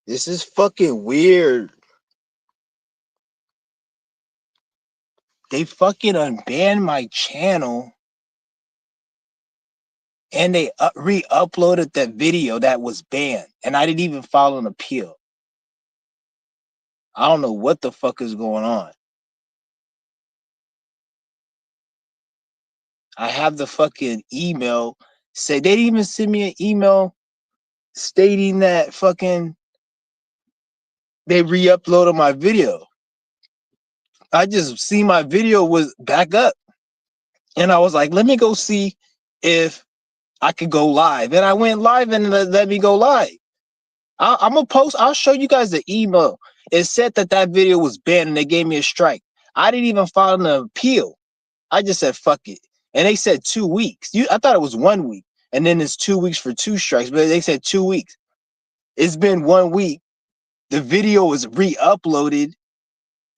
This is fucking weird. They fucking unbanned my channel and they re-uploaded that video that was banned, and I didn't even file an appeal. I don't know what the fuck is going on. I have the fucking email. Say they didn't even send me an email stating that fucking they re-uploaded my video. I just see my video was back up, and I was like, let me go see if I could go live, and I went live and let me go live. I'm gonna post. I'll show you guys the email. It said that video was banned, and they gave me a strike. I didn't even file an appeal. I just said fuck it, and they said 2 weeks. I thought it was 1 week, and then it's 2 weeks for 2 strikes, but they said 2 weeks. It's been 1 week. The video was re-uploaded,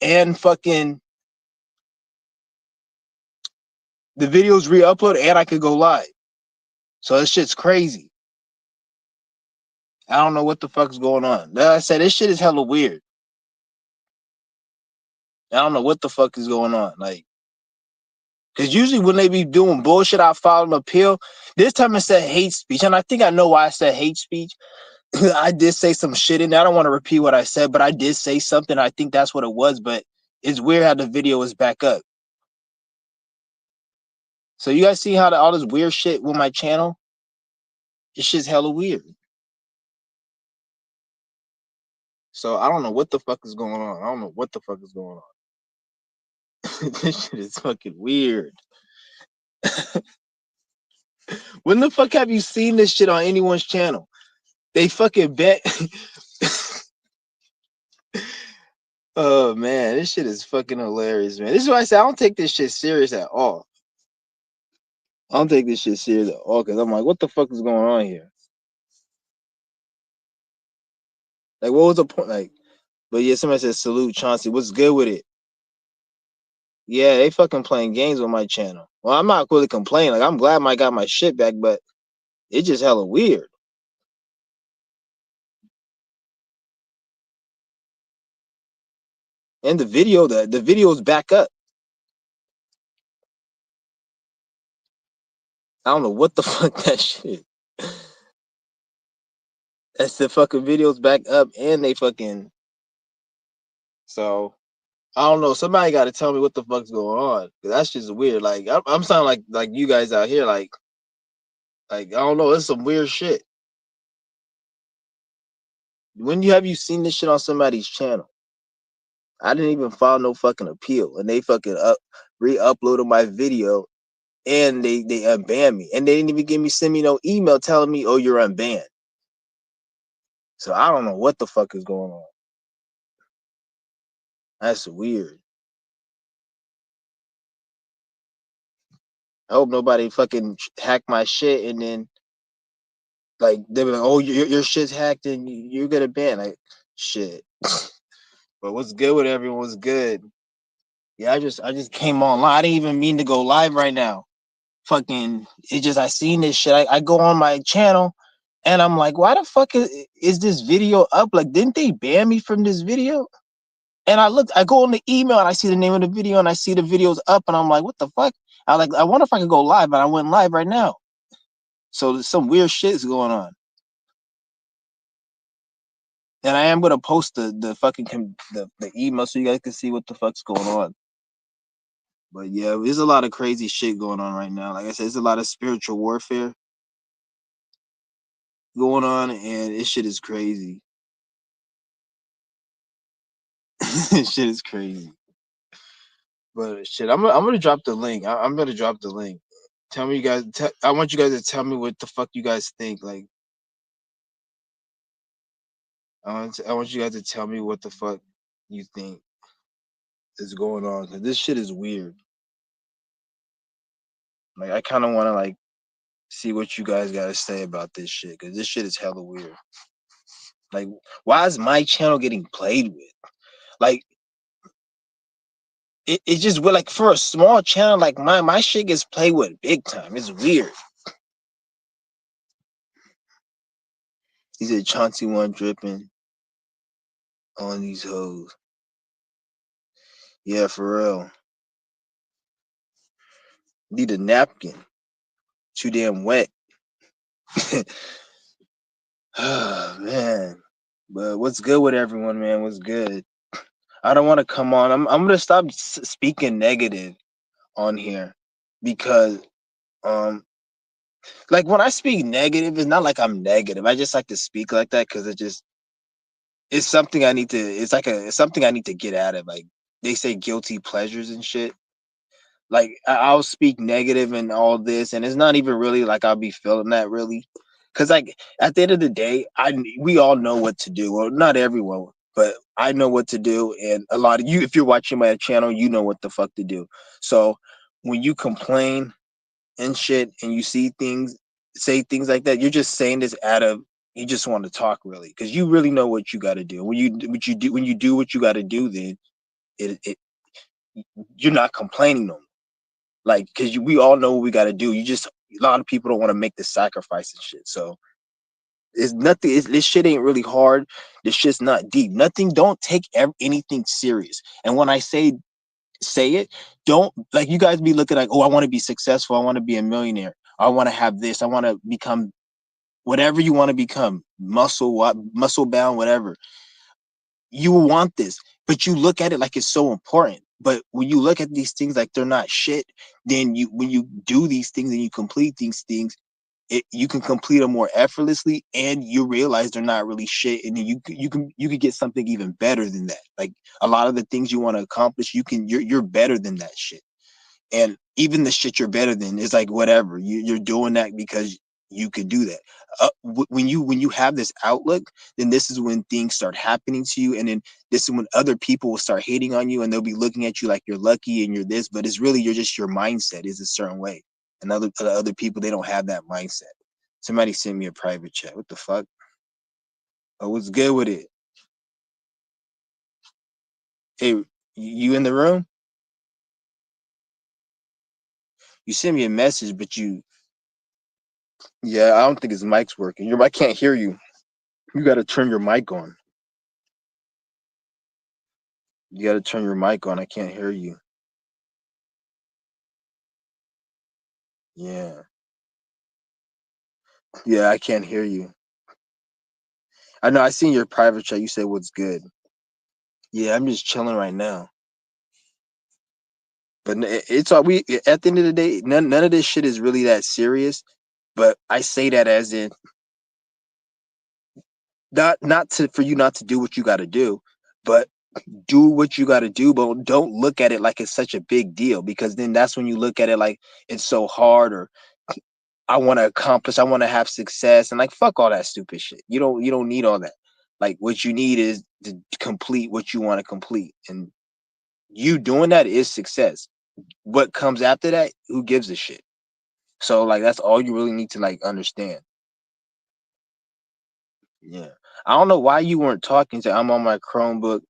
and fucking the video's re-uploaded, and I could go live. So this shit's crazy. I don't know what the fuck's going on. Like I said, this shit is hella weird. I don't know what the fuck is going on. Like, because usually when they be doing bullshit, I file an appeal. This time it said hate speech, and I think I know why I said hate speech. I did say some shit in there. I don't want to repeat what I said, but I did say something. I think that's what it was, but it's weird how the video is back up. So you guys see how all this weird shit with my channel? This shit's hella weird. So I don't know what the fuck is going on. I don't know what the fuck is going on. This shit is fucking weird. When the fuck have you seen this shit on anyone's channel? They fucking bet. Oh man, this shit is fucking hilarious, man. This is why I say I don't take this shit serious at all. I don't take this shit serious at all because I'm like, what the fuck is going on here? Like, what was the point? Like, but yeah, somebody said salute Chauncey. What's good with it? Yeah, they fucking playing games with my channel. Well, I'm not really complaining. Like, I'm glad I got my shit back, but it's just hella weird. And the video's back up. I don't know what the fuck that shit. That's the fucking video's back up, and they fucking. So I don't know. Somebody got to tell me what the fuck's going on. Cause that's just weird. Like I'm sounding like you guys out here. Like I don't know. It's some weird shit. When have you seen this shit on somebody's channel? I didn't even file no fucking appeal, and they fucking re-uploaded my video, and they unbanned me, and they didn't even send me no email telling me, oh, you're unbanned. So I don't know what the fuck is going on. That's weird. I hope nobody fucking hacked my shit, and then like they were like, oh, your shit's hacked, and you're gonna ban. Like shit. But what's good with everyone? What's good? Yeah, I just came online. I didn't even mean to go live right now. Fucking, it just I seen this shit. I go on my channel, and I'm like, why the fuck is this video up? Like, didn't they ban me from this video? And I go on the email, and I see the name of the video, and I see the video's up, and I'm like, what the fuck? I wonder if I could go live, and I went live right now. So some weird shit is going on. And I am gonna post the fucking the email so you guys can see what the fuck's going on. But yeah, there's a lot of crazy shit going on right now. Like I said, there's a lot of spiritual warfare going on, and this shit is crazy. This shit is crazy. But shit, I'm gonna drop the link. I'm gonna drop the link. Tell me, you guys. I want you guys to tell me what the fuck you guys think. Like, I want you guys to tell me what the fuck you think is going on, because this shit is weird. Like, I kind of want to like see what you guys got to say about this shit, because this shit is hella weird. Like, why is my channel getting played with? Like, it just weird. Like, for a small channel like mine, my shit gets played with big time. It's weird. He said Chauncey one dripping. on these hoes. Yeah, for real. Need a napkin. Too damn wet. Oh, man. But what's good with everyone, man? What's good? I don't want to come on. I'm gonna stop speaking negative on here because um like when I speak negative, it's not like I'm negative. I just like to speak like that because it's something I need to. It's something I need to get out of. Like they say, guilty pleasures and shit. Like I'll speak negative and all this, and it's not even really like I'll be feeling that really, because like at the end of the day, we all know what to do. Well, not everyone, but I know what to do, and a lot of you, if you're watching my channel, you know what the fuck to do. So when you complain and shit, and you see things, say things like that, you're just saying this out of you just want to talk really, because you really know what you got to do. When you do what you got to do, then it you're not complaining no more. Like, because we all know what we got to do. You just, a lot of people don't want to make the sacrifice and shit. So it's nothing. This shit ain't really hard. This shit's not deep. Nothing. Don't take anything serious. And when I say it, don't like you guys be looking like, oh, I want to be successful. I want to be a millionaire. I want to have this. I want to become whatever you want to become, muscle bound, whatever. You want this, but you look at it like it's so important. But when you look at these things like they're not shit, then when you do these things and you complete these things, you can complete them more effortlessly, and you realize they're not really shit, and then you can get something even better than that. Like a lot of the things you want to accomplish, you're better than that shit. And even the shit you're better than is like whatever, you're doing that because you can do that. When you have this outlook, then this is when things start happening to you, and then this is when other people will start hating on you, and they'll be looking at you like you're lucky and you're this, but it's really you're just your mindset is a certain way, and other people, they don't have that mindset. Somebody sent me a private chat. What the fuck? Oh, what's good with it? Hey, you in the room? You sent me a message, but yeah, I don't think his mic's working. I can't hear you. You got to turn your mic on. You got to turn your mic on. I can't hear you. Yeah. Yeah, I can't hear you. I know. I seen your private chat. You said what's good. Yeah, I'm just chilling right now. But it's all we. At the end of the day, none of this shit is really that serious. But I say that as in not to for you not to do what you got to do, but do what you got to do. But don't look at it like it's such a big deal, because then that's when you look at it like it's so hard, or I want to accomplish, I want to have success, and like fuck all that stupid shit. You don't need all that. Like what you need is to complete what you want to complete, and you doing that is success. What comes after that, who gives a shit? So like that's all you really need to like understand. Yeah, I don't know why you weren't talking to. I'm on my Chromebook.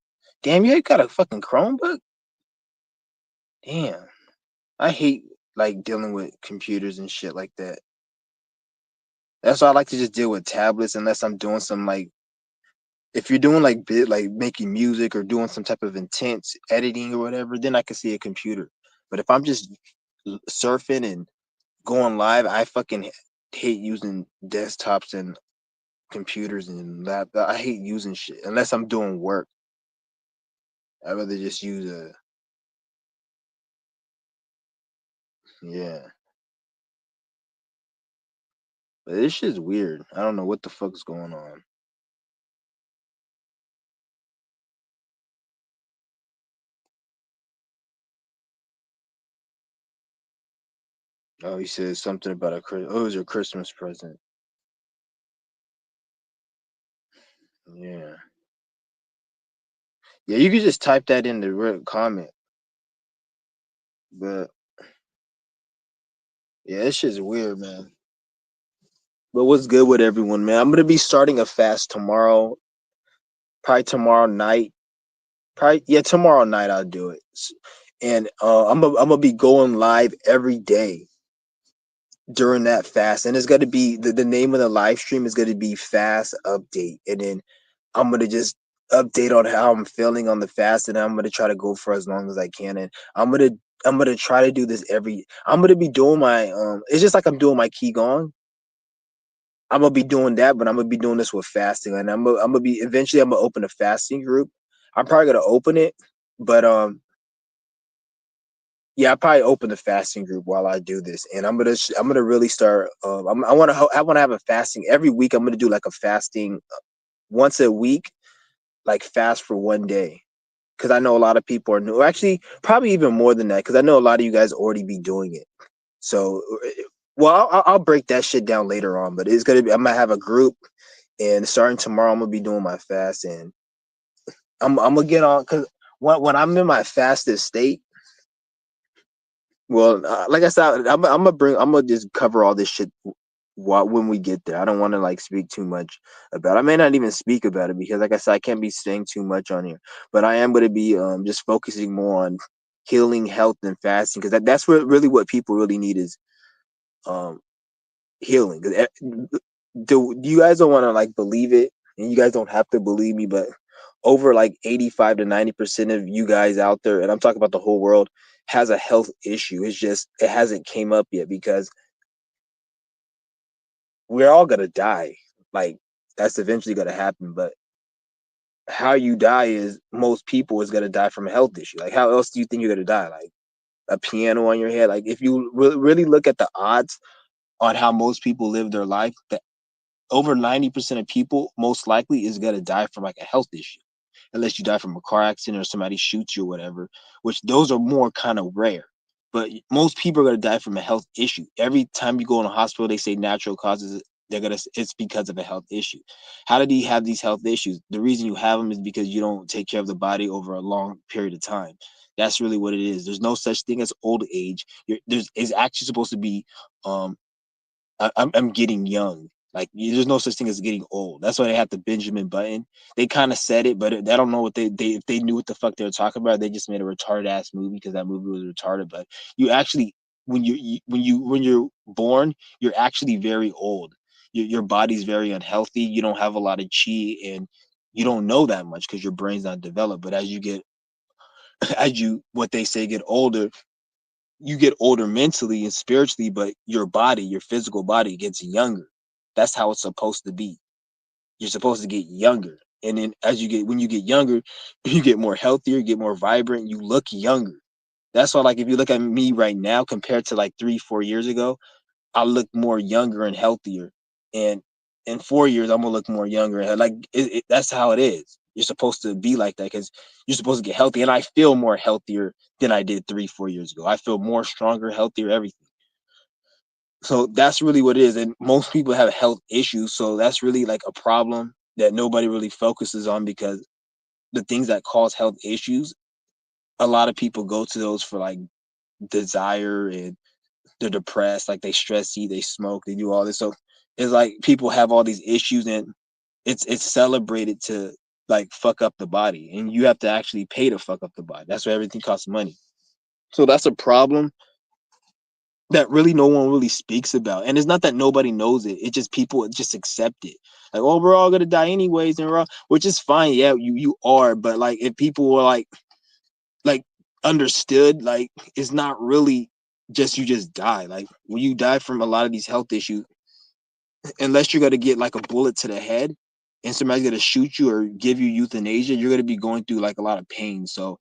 Damn, you got a fucking Chromebook? Damn, I hate like dealing with computers and shit like that. That's why I like to just deal with tablets unless I'm doing some like if you're doing like like making music or doing some type of intense editing or whatever, then I can see a computer. But if I'm just surfing and going live, I fucking hate using desktops and computers and laptop. I hate using shit unless I'm doing work. I'd rather just use a yeah. But this shit's weird. I don't know what the fuck's going on. Oh, he said something about oh, it was your Christmas present. Yeah. Yeah, you could just type that in the comment. But yeah, this shit's weird, man. But what's good with everyone, man? I'm gonna be starting a fast tomorrow, probably tomorrow night. Probably yeah, tomorrow night I'll do it. And I'm gonna be going live every day during that fast. And it's gonna be the name of the live stream is gonna be fast update. And then I'm gonna just update on how I'm feeling on the fast, and I'm gonna try to go for as long as I can. And I'm gonna try to do this every. I'm gonna be doing my It's just like I'm doing my qigong. I'm gonna be doing that, but I'm gonna be doing this with fasting, and I'm gonna be eventually. I'm gonna open a fasting group. I'm probably gonna open it, but yeah, I probably open the fasting group while I do this, and I'm gonna really start. I want to have a fasting every week. I'm gonna do like a fasting once a week, like fast for one day, because I know a lot of people are new. Actually, probably even more than that, because I know a lot of you guys already be doing it. So, well, I'll break that shit down later on, but it's gonna be. I'm gonna have a group, and starting tomorrow, I'm gonna be doing my fast, and I'm gonna get on because when I'm in my fastest state. Well, like I said, I'm gonna just cover all this shit when we get there. I don't want to like speak too much about. I may not even speak about it because, like I said, I can't be saying too much on here. But I am going to be just focusing more on healing, health, and fasting because that's really what people really need is um healing. Do you guys don't want to like believe it, and you guys don't have to believe me, but over like 85 to 90% of you guys out there, and I'm talking about the whole world, has a health issue. It's just it hasn't came up yet because we're all gonna die. Like that's eventually gonna happen, but how you die is most people is gonna die from a health issue. Like how else do you think you're gonna die? Like a piano on your head? Like if you really look at the odds on how most people live their life, that over 90% of people most likely is gonna die from like a health issue. Unless you die from a car accident or somebody shoots you or whatever, which those are more kind of rare. But most people are going to die from a health issue. Every time you go in a hospital, they say natural causes. It's because of a health issue. How did he have these health issues? The reason you have them is because you don't take care of the body over a long period of time. That's really what it is. There's no such thing as old age. It's actually supposed to be um, I'm getting young. Like there's no such thing as getting old. That's why they have the Benjamin Button. They kind of said it, but they don't know what they if they knew what the fuck they were talking about. They just made a retarded ass movie because that movie was retarded. But you actually when you're born, you're actually very old. Your body's very unhealthy. You don't have a lot of chi, and you don't know that much because your brain's not developed. But as you get as you what they say get older, you get older mentally and spiritually, but your body, your physical body gets younger. That's how it's supposed to be. You're supposed to get younger. And then when you get younger, you get more healthier, you get more vibrant, you look younger. That's why, like, if you look at me right now compared to like 3, 4 years ago, I look more younger and healthier. And in 4 years, I'm gonna look more younger. And like, that's how it is. You're supposed to be like that because you're supposed to get healthy. And I feel more healthier than I did 3, 4 years ago. I feel more stronger, healthier, everything. So that's really what it is. And most people have health issues. So that's really like a problem that nobody really focuses on because the things that cause health issues, a lot of people go to those for like desire and they're depressed, like they stress eat, they smoke, they do all this. So it's like people have all these issues and it's celebrated to like fuck up the body. And you have to actually pay to fuck up the body. That's why everything costs money. So that's a problem that really no one really speaks about. And it's not that nobody knows it. It's just people just accept it. Like, oh, we're all gonna die anyways, and which is fine. Yeah, you are, but like if people were like understood, like it's not really just you just die. Like when you die from a lot of these health issues, unless you're gonna get like a bullet to the head and somebody's gonna shoot you or give you euthanasia, you're gonna be going through like a lot of pain. So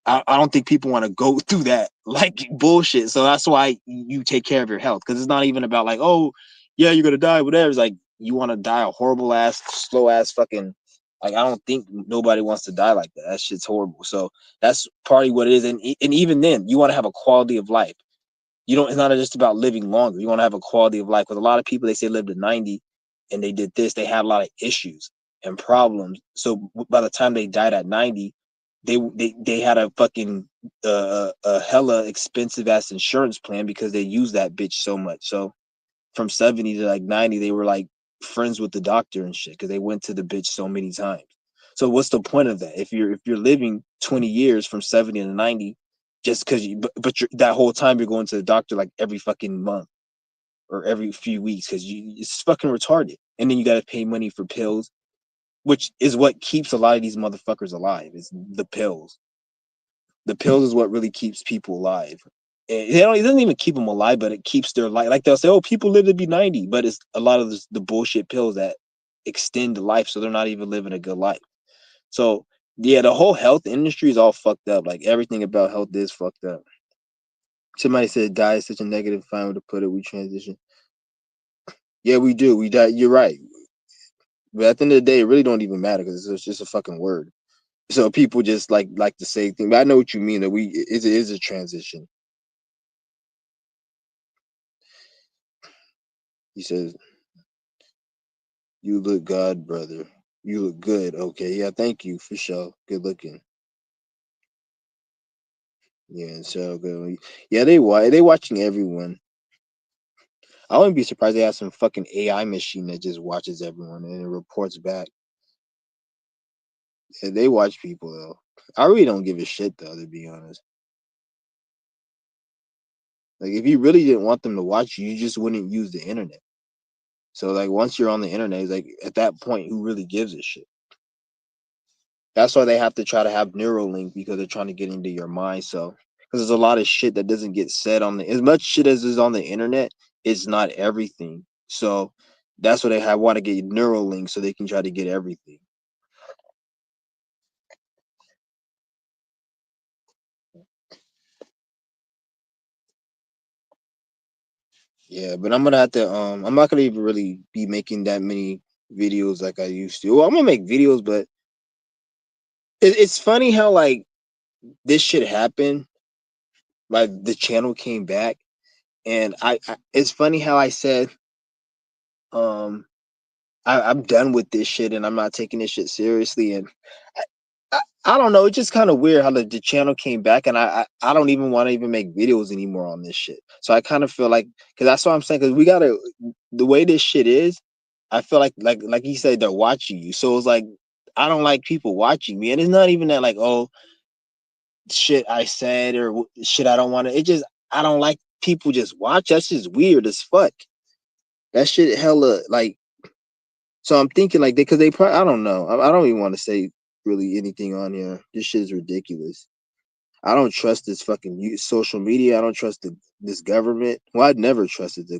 I don't think people want to go through that like bullshit. So that's why you take care of your health because it's not even about like, oh, yeah, you're gonna die, whatever. It's like you want to die a horrible ass, slow ass fucking. Like I don't think nobody wants to die like that. That shit's horrible. So that's partly what it is. And even then, you want to have a quality of life. You don't. It's not just about living longer. You want to have a quality of life. With a lot of people, they say lived to 90, and they did this. They had a lot of issues and problems. So by the time they died at 90, they had a fucking a hella expensive ass insurance plan because they used that bitch so much. So from 70 to like 90, they were like friends with the doctor and shit because they went to the bitch so many times. So what's the point of that? If you're living 20 years from 70 to 90, just because that whole time you're going to the doctor like every fucking month or every few weeks because it's fucking retarded. And then you got to pay money for pills. which is what keeps a lot of these motherfuckers alive. Is the pills. The pills is what really keeps people alive. And it doesn't even keep them alive, but it keeps their life. Like they'll say, "Oh, people live to be 90," but it's a lot of the bullshit pills that extend the life, so they're not even living a good life. So yeah, the whole health industry is all fucked up. Like everything about health is fucked up. Somebody said die is such a negative fine way to put it. We transition. Yeah, we do. We die. You're right. But at the end of the day, it really don't even matter because it's just a fucking word. So people just like to say things. But I know what you mean. That it is a transition. He says, "You look God, brother. You look good." Okay, yeah, thank you for sure. Good looking. Yeah, so good. Yeah, they watching everyone. I wouldn't be surprised they have some fucking AI machine that just watches everyone and it reports back. Yeah, they watch people though. I really don't give a shit though, to be honest. Like if you really didn't want them to watch you, you just wouldn't use the internet. So like once you're on the internet, it's like at that point, who really gives a shit? That's why they have to try to have Neuralink because they're trying to get into your mind. So because there's a lot of shit that doesn't get said on the as much shit as is on the internet, it's not everything. So that's what they have want to get Neuralink so they can try to get everything. Yeah, but I'm gonna have to I'm not gonna even really be making that many videos like I used to. Well, I'm gonna make videos, but it's funny how like this shit happened. Like the channel came back, and it's funny how I said um I'm done with this shit and I'm not taking this shit seriously. And I, I don't know. It's just kind of weird how the channel came back, and I don't even want to even make videos anymore on this shit. So I kind of feel like because that's what I'm saying. Because we gotta the way this shit is. I feel like you said they're watching you. So it's like I don't like people watching me, and it's not even that like oh shit I said or shit I don't want to. It just I don't like people just watch. That's just weird as fuck. That shit hella like so I'm thinking like because they probably I don't know. I don't even want to say really anything on here. This shit is ridiculous. I don't trust this fucking social media. I don't trust this government. Well, I'd never trusted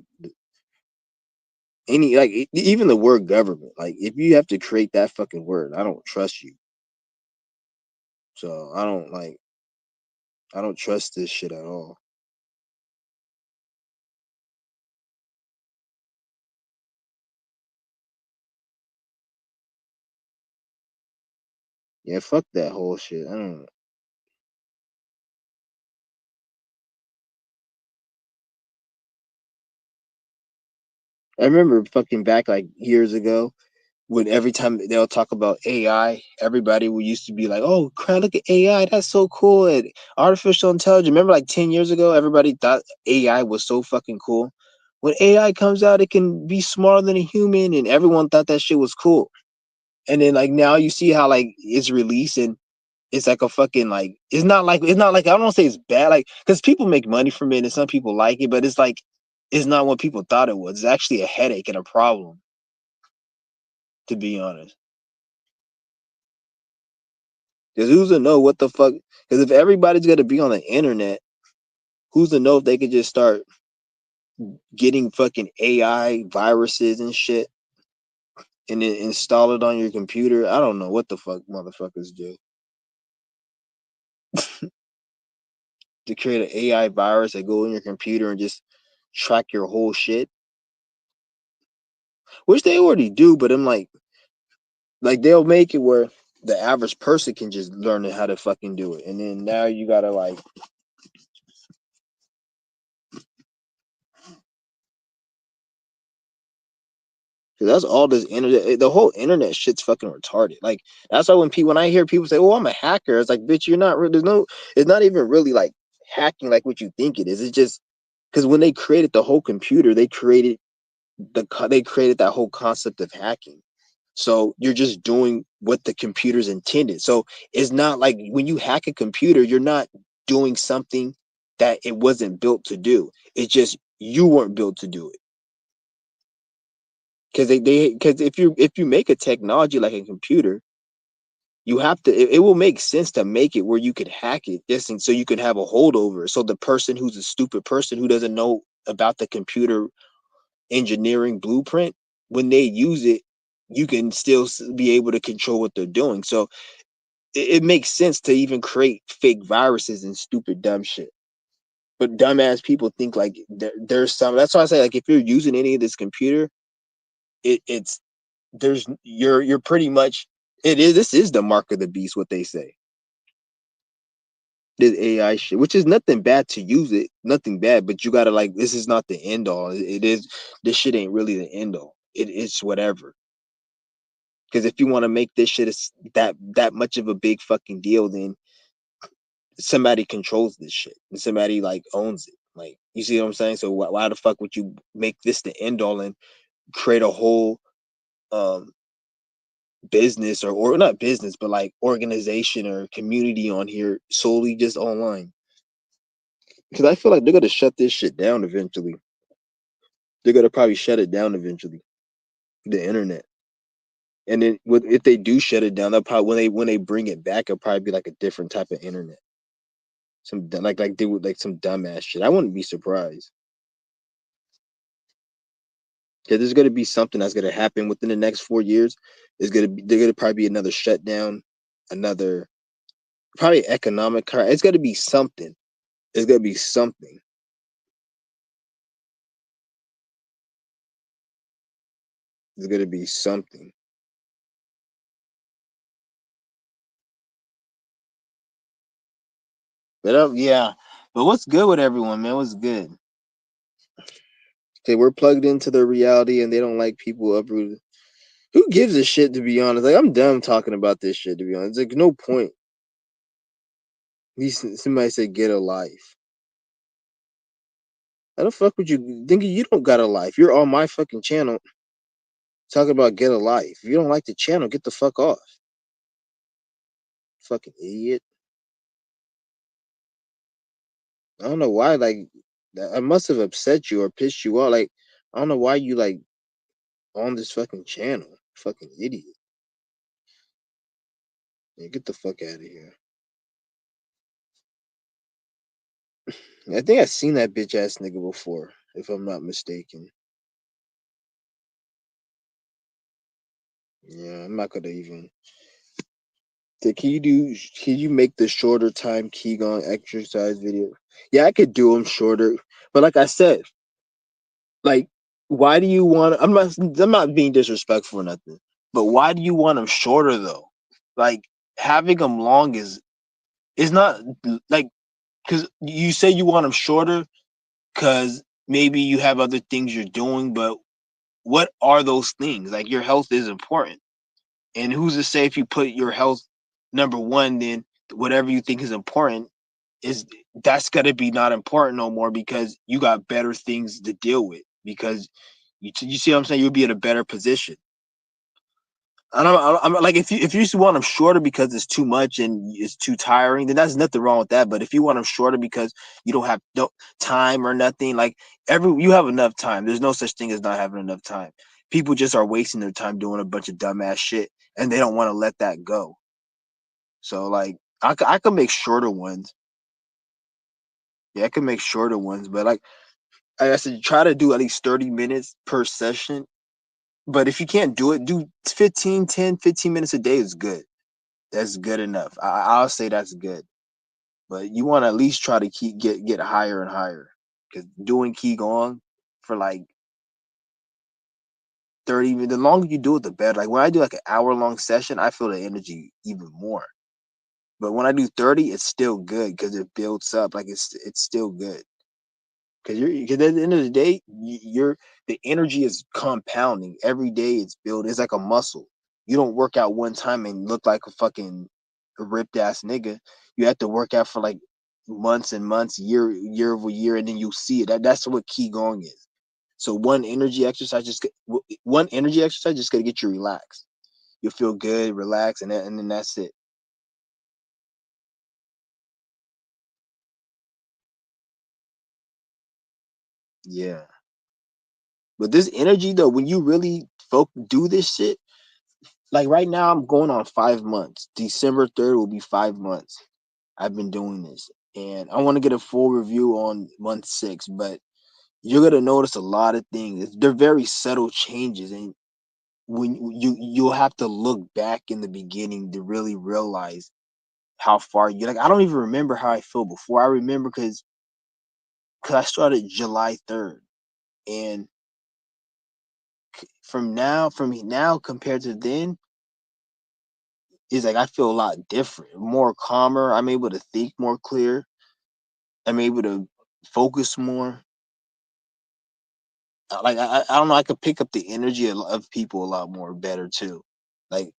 any like even the word government. Like if you have to create that fucking word, I don't trust you. So I don't trust this shit at all. Yeah, fuck that whole shit. I don't. I remember fucking back like years ago when every time they'll talk about AI, everybody would used to be like, "Oh, crap! Look at AI. That's so cool." And artificial intelligence. Remember, like 10 years ago, everybody thought AI was so fucking cool. When AI comes out, it can be smarter than a human, and everyone thought that shit was cool. And then like now you see how like it's released and it's like a fucking like it's not like I don't want to say it's bad like because people make money from it and some people like it, but it's like it's not what people thought it was. It's actually a headache and a problem, to be honest. Because who's to know what the fuck? Because if everybody's gonna be on the internet, who's to know if they could just start getting fucking AI viruses and shit and then install it on your computer? I don't know what the fuck motherfuckers do to create an AI virus that go in your computer and just track your whole shit, which they already do. But I'm like they'll make it where the average person can just learn how to fucking do it, and then now you gotta like, cause that's all this internet. The whole internet shit's fucking retarded. Like that's why when I hear people say, "Oh, I'm a hacker," it's like, bitch, you're not. There's no. It's not even really like hacking like what you think it is. It's just because when they created the whole computer, they created that whole concept of hacking. So you're just doing what the computer's intended. So it's not like when you hack a computer, you're not doing something that it wasn't built to do. It's just you weren't built to do it. because because if you make a technology like a computer, you have to it will make sense to make it where you could hack it just so you could have a holdover. So the person who's a stupid person who doesn't know about the computer engineering blueprint, when they use it, you can still be able to control what they're doing. So it makes sense to even create fake viruses and stupid dumb shit. But dumbass people think like there's some. That's why I say like if you're using any of this computer, it's there's you're pretty much it is this is the mark of the beast. What they say, this AI shit, which is nothing bad to use it, nothing bad. But you gotta like this is not the end all. It is this shit ain't really the end all. It's whatever. Because if you want to make this shit that much of a big fucking deal, then somebody controls this shit and somebody like owns it. Like you see what I'm saying? So why the fuck would you make this the end all and create a whole um business or not business but like organization or community on here solely just online? Because I feel like they're gonna shut this shit down eventually. They're gonna probably shut it down eventually, the internet. And then if they do shut it down, they'll probably when they bring it back, it'll probably be like a different type of internet. Some like they would like some dumbass shit. I wouldn't be surprised. Because there's gonna be something that's gonna happen within the next 4 years. They're gonna probably be another shutdown, another probably economic. It's gonna be something. It's gonna be something. It's gonna be something. But yeah. But what's good with everyone, man? What's good? Okay, we're plugged into their reality, and they don't like people uprooted. Who gives a shit? To be honest, like I'm done talking about this shit. To be honest, like no point. Somebody said get a life. How the fuck would you think you don't got a life? You're on my fucking channel talking about get a life. If you don't like the channel, get the fuck off. Fucking idiot. I don't know why, like I must have upset you or pissed you off. Like, I don't know why you like on this fucking channel. Fucking idiot. Yeah, get the fuck out of here. I think I've seen that bitch ass nigga before, if I'm not mistaken. Yeah, I'm not gonna even. Can you make the shorter time Qigong exercise video? Yeah, I could do them shorter. But like I said, like, why do you want? I'm not being disrespectful or nothing. But why do you want them shorter though? Like having them long is not like because you say you want them shorter because maybe you have other things you're doing, but what are those things? Like your health is important. And who's to say if you put your health number one, then whatever you think is important is that's gonna be not important no more because you got better things to deal with because you see what I'm saying? You'll be in a better position. I'm like if you just want them shorter because it's too much and it's too tiring, then that's nothing wrong with that. But if you want them shorter because you don't have no time or nothing, like you have enough time. There's no such thing as not having enough time. People just are wasting their time doing a bunch of dumbass shit, and they don't want to let that go. So like I could make shorter ones. Yeah, I could make shorter ones, but like I said, try to do at least 30 minutes per session. But if you can't do it, do 15 minutes a day is good. That's good enough. I'll say that's good. But you want to at least try to get higher and higher. Because doing Qigong for like 30 minutes, the longer you do it, the better. Like when I do like an hour long session, I feel the energy even more. But when I do 30, it's still good because it builds up. Like it's still good. Because at the end of the day, you're the energy is compounding every day. It's built. It's like a muscle. You don't work out one time and look like a fucking ripped ass nigga. You have to work out for like months and months, year over year, and then you see it. That's what qigong is. So one energy exercise just gonna get you relaxed. You'll feel good, relax, and then that's it. Yeah. But this energy though, when you really do this shit. Like right now, I'm going on 5 months. December 3rd will be 5 months. I've been doing this, and I want to get a full review on month 6. But you're gonna notice a lot of things. They're very subtle changes, and when you'll have to look back in the beginning to really realize how far you like. I don't even remember how I felt before. I remember because I started July 3rd, and from now compared to then, is like I feel a lot different, more calmer. I'm able to think more clear. I'm able to focus more. Like I don't know. I could pick up the energy of people a lot more better too. Like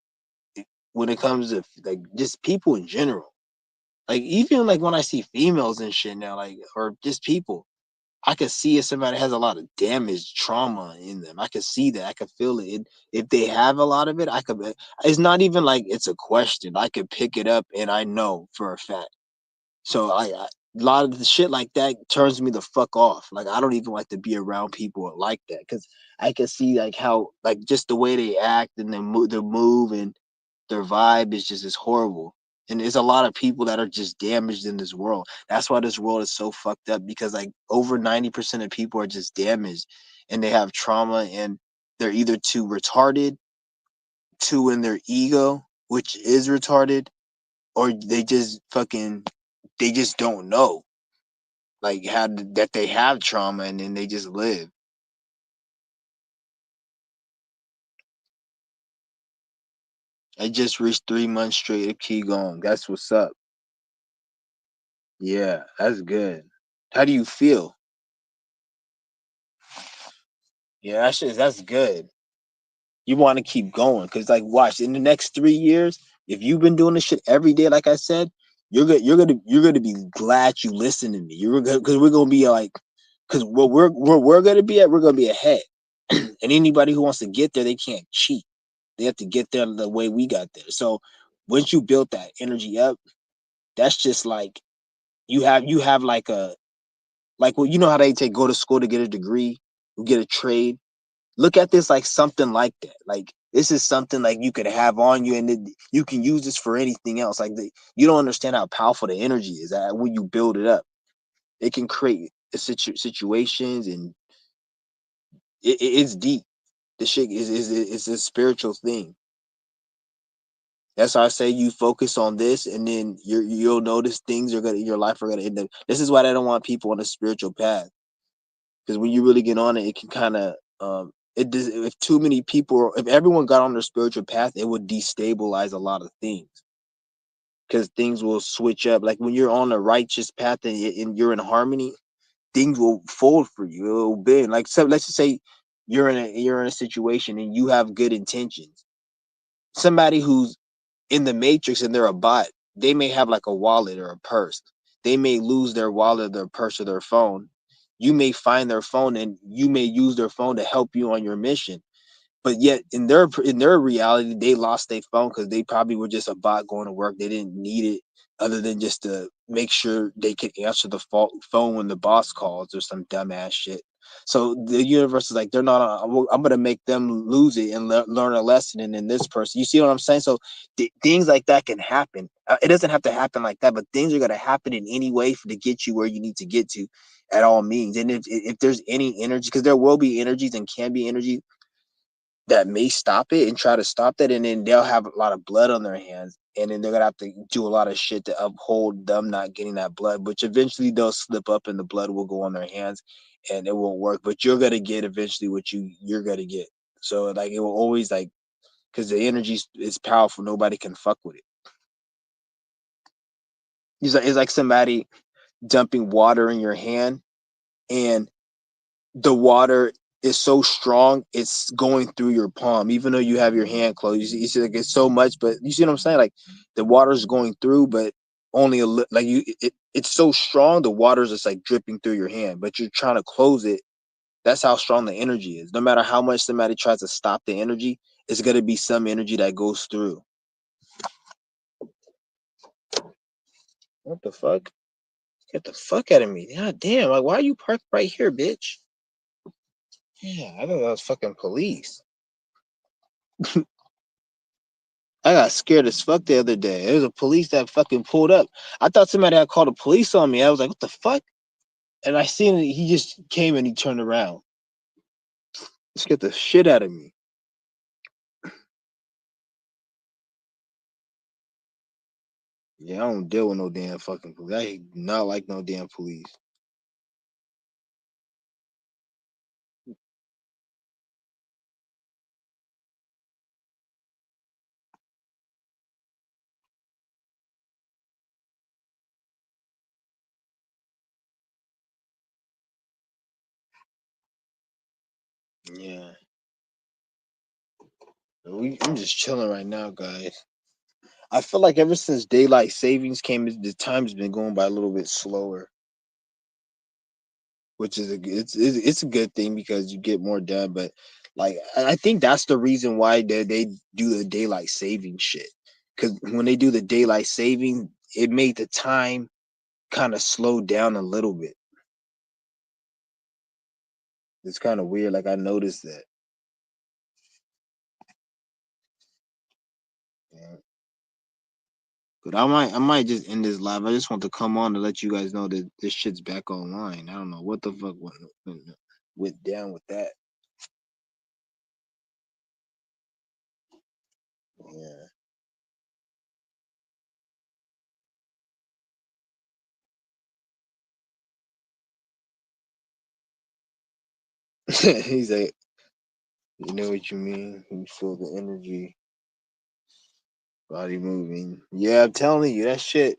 when it comes to like just people in general. Like even like when I see females and shit now, like or just people, I could see if somebody has a lot of damage, trauma in them. I could see that. I could feel it. If they have a lot of it, I could. It's not even like it's a question. I could pick it up, and I know for a fact. So a lot of the shit like that turns me the fuck off. Like I don't even like to be around people like that because I can see like how like just the way they act and the move and their vibe is horrible. And there's a lot of people that are just damaged in this world. That's why this world is so fucked up because like over 90% of people are just damaged and they have trauma and they're either too retarded, too in their ego, which is retarded, or they just don't know like that they have trauma and then they just live. I just reached 3 months straight of Qigong. That's what's up. Yeah, that's good. How do you feel? Yeah, that's good. You want to keep going because, like, watch in the next 3 years. If you've been doing this shit every day, like I said, you're gonna be glad you listened to me. You're gonna because we're gonna be like, because we're gonna be at, we're gonna be ahead. And anybody who wants to get there, they can't cheat. They have to get there the way we got there. So once you build that energy up, that's just like you have like a like well, you know how they take go to school to get a degree, you get a trade. Look at this like something like that. Like this is something like you could have on you, and you can use this for anything else. Like you don't understand how powerful the energy is when you build it up. It can create situations, and it's deep. The shit is a spiritual thing. That's why I say you focus on this, and then you'll notice things are gonna your life are gonna end up. This is why they don't want people on a spiritual path, because when you really get on it, it can kind of it does. If too many people, if everyone got on their spiritual path, it would destabilize a lot of things because things will switch up. Like when you're on a righteous path and you're in harmony, things will fold for you. It will bend. Like so, let's just say you're in a situation and you have good intentions. Somebody who's in the matrix and they're a bot, they may have like a wallet or a purse. They may lose their wallet, their purse, or their phone. You may find their phone and you may use their phone to help you on your mission. But yet in their reality, they lost their phone because they probably were just a bot going to work. They didn't need it other than just to make sure they could answer the phone when the boss calls or some dumbass shit. So the universe is like they're not. I'm gonna make them lose it and learn a lesson. And then this person, you see what I'm saying? So things like that can happen. It doesn't have to happen like that, but things are gonna happen in any way to get you where you need to get to, at all means. And if there's any energy, because there will be energies and can be energy that may stop it and try to stop that, and then they'll have a lot of blood on their hands, and then they're gonna have to do a lot of shit to uphold them not getting that blood, which eventually they'll slip up and the blood will go on their hands and it won't work. But you're gonna get eventually what you're gonna get. So like it will always like because the energy is powerful, nobody can fuck with it. It's like somebody dumping water in your hand, and the water is so strong it's going through your palm even though you have your hand closed. You see like it's so much, but you see what I'm saying, like the water's going through but only like it's so strong the water's just like dripping through your hand, but you're trying to close it. That's how strong the energy is. No matter how much somebody tries to stop the energy, it's going to be some energy that goes through. What the fuck? Get the fuck out of me. God damn, like why are you parked right here, bitch? Yeah, I thought that was fucking police. I got scared as fuck the other day. There was a police that fucking pulled up. I thought somebody had called the police on me. I was like, what the fuck? And I seen it. He just came and he turned around. Scared the shit out of me. Yeah, I don't deal with no damn fucking police. I do not like no damn police. Yeah. I'm just chilling right now, guys. I feel like ever since daylight savings came, the time's been going by a little bit slower, which is it's a good thing because you get more done. But like I think that's the reason why they do the daylight saving shit. Because when they do the daylight saving, it made the time kind of slow down a little bit. It's kind of weird. Like I noticed that. Yeah. But I might just end this live. I just want to come on to let you guys know that this shit's back online. I don't know what the fuck went down with that. Yeah. He's like, you know what you mean? You feel the energy, body moving. Yeah, I'm telling you, that shit's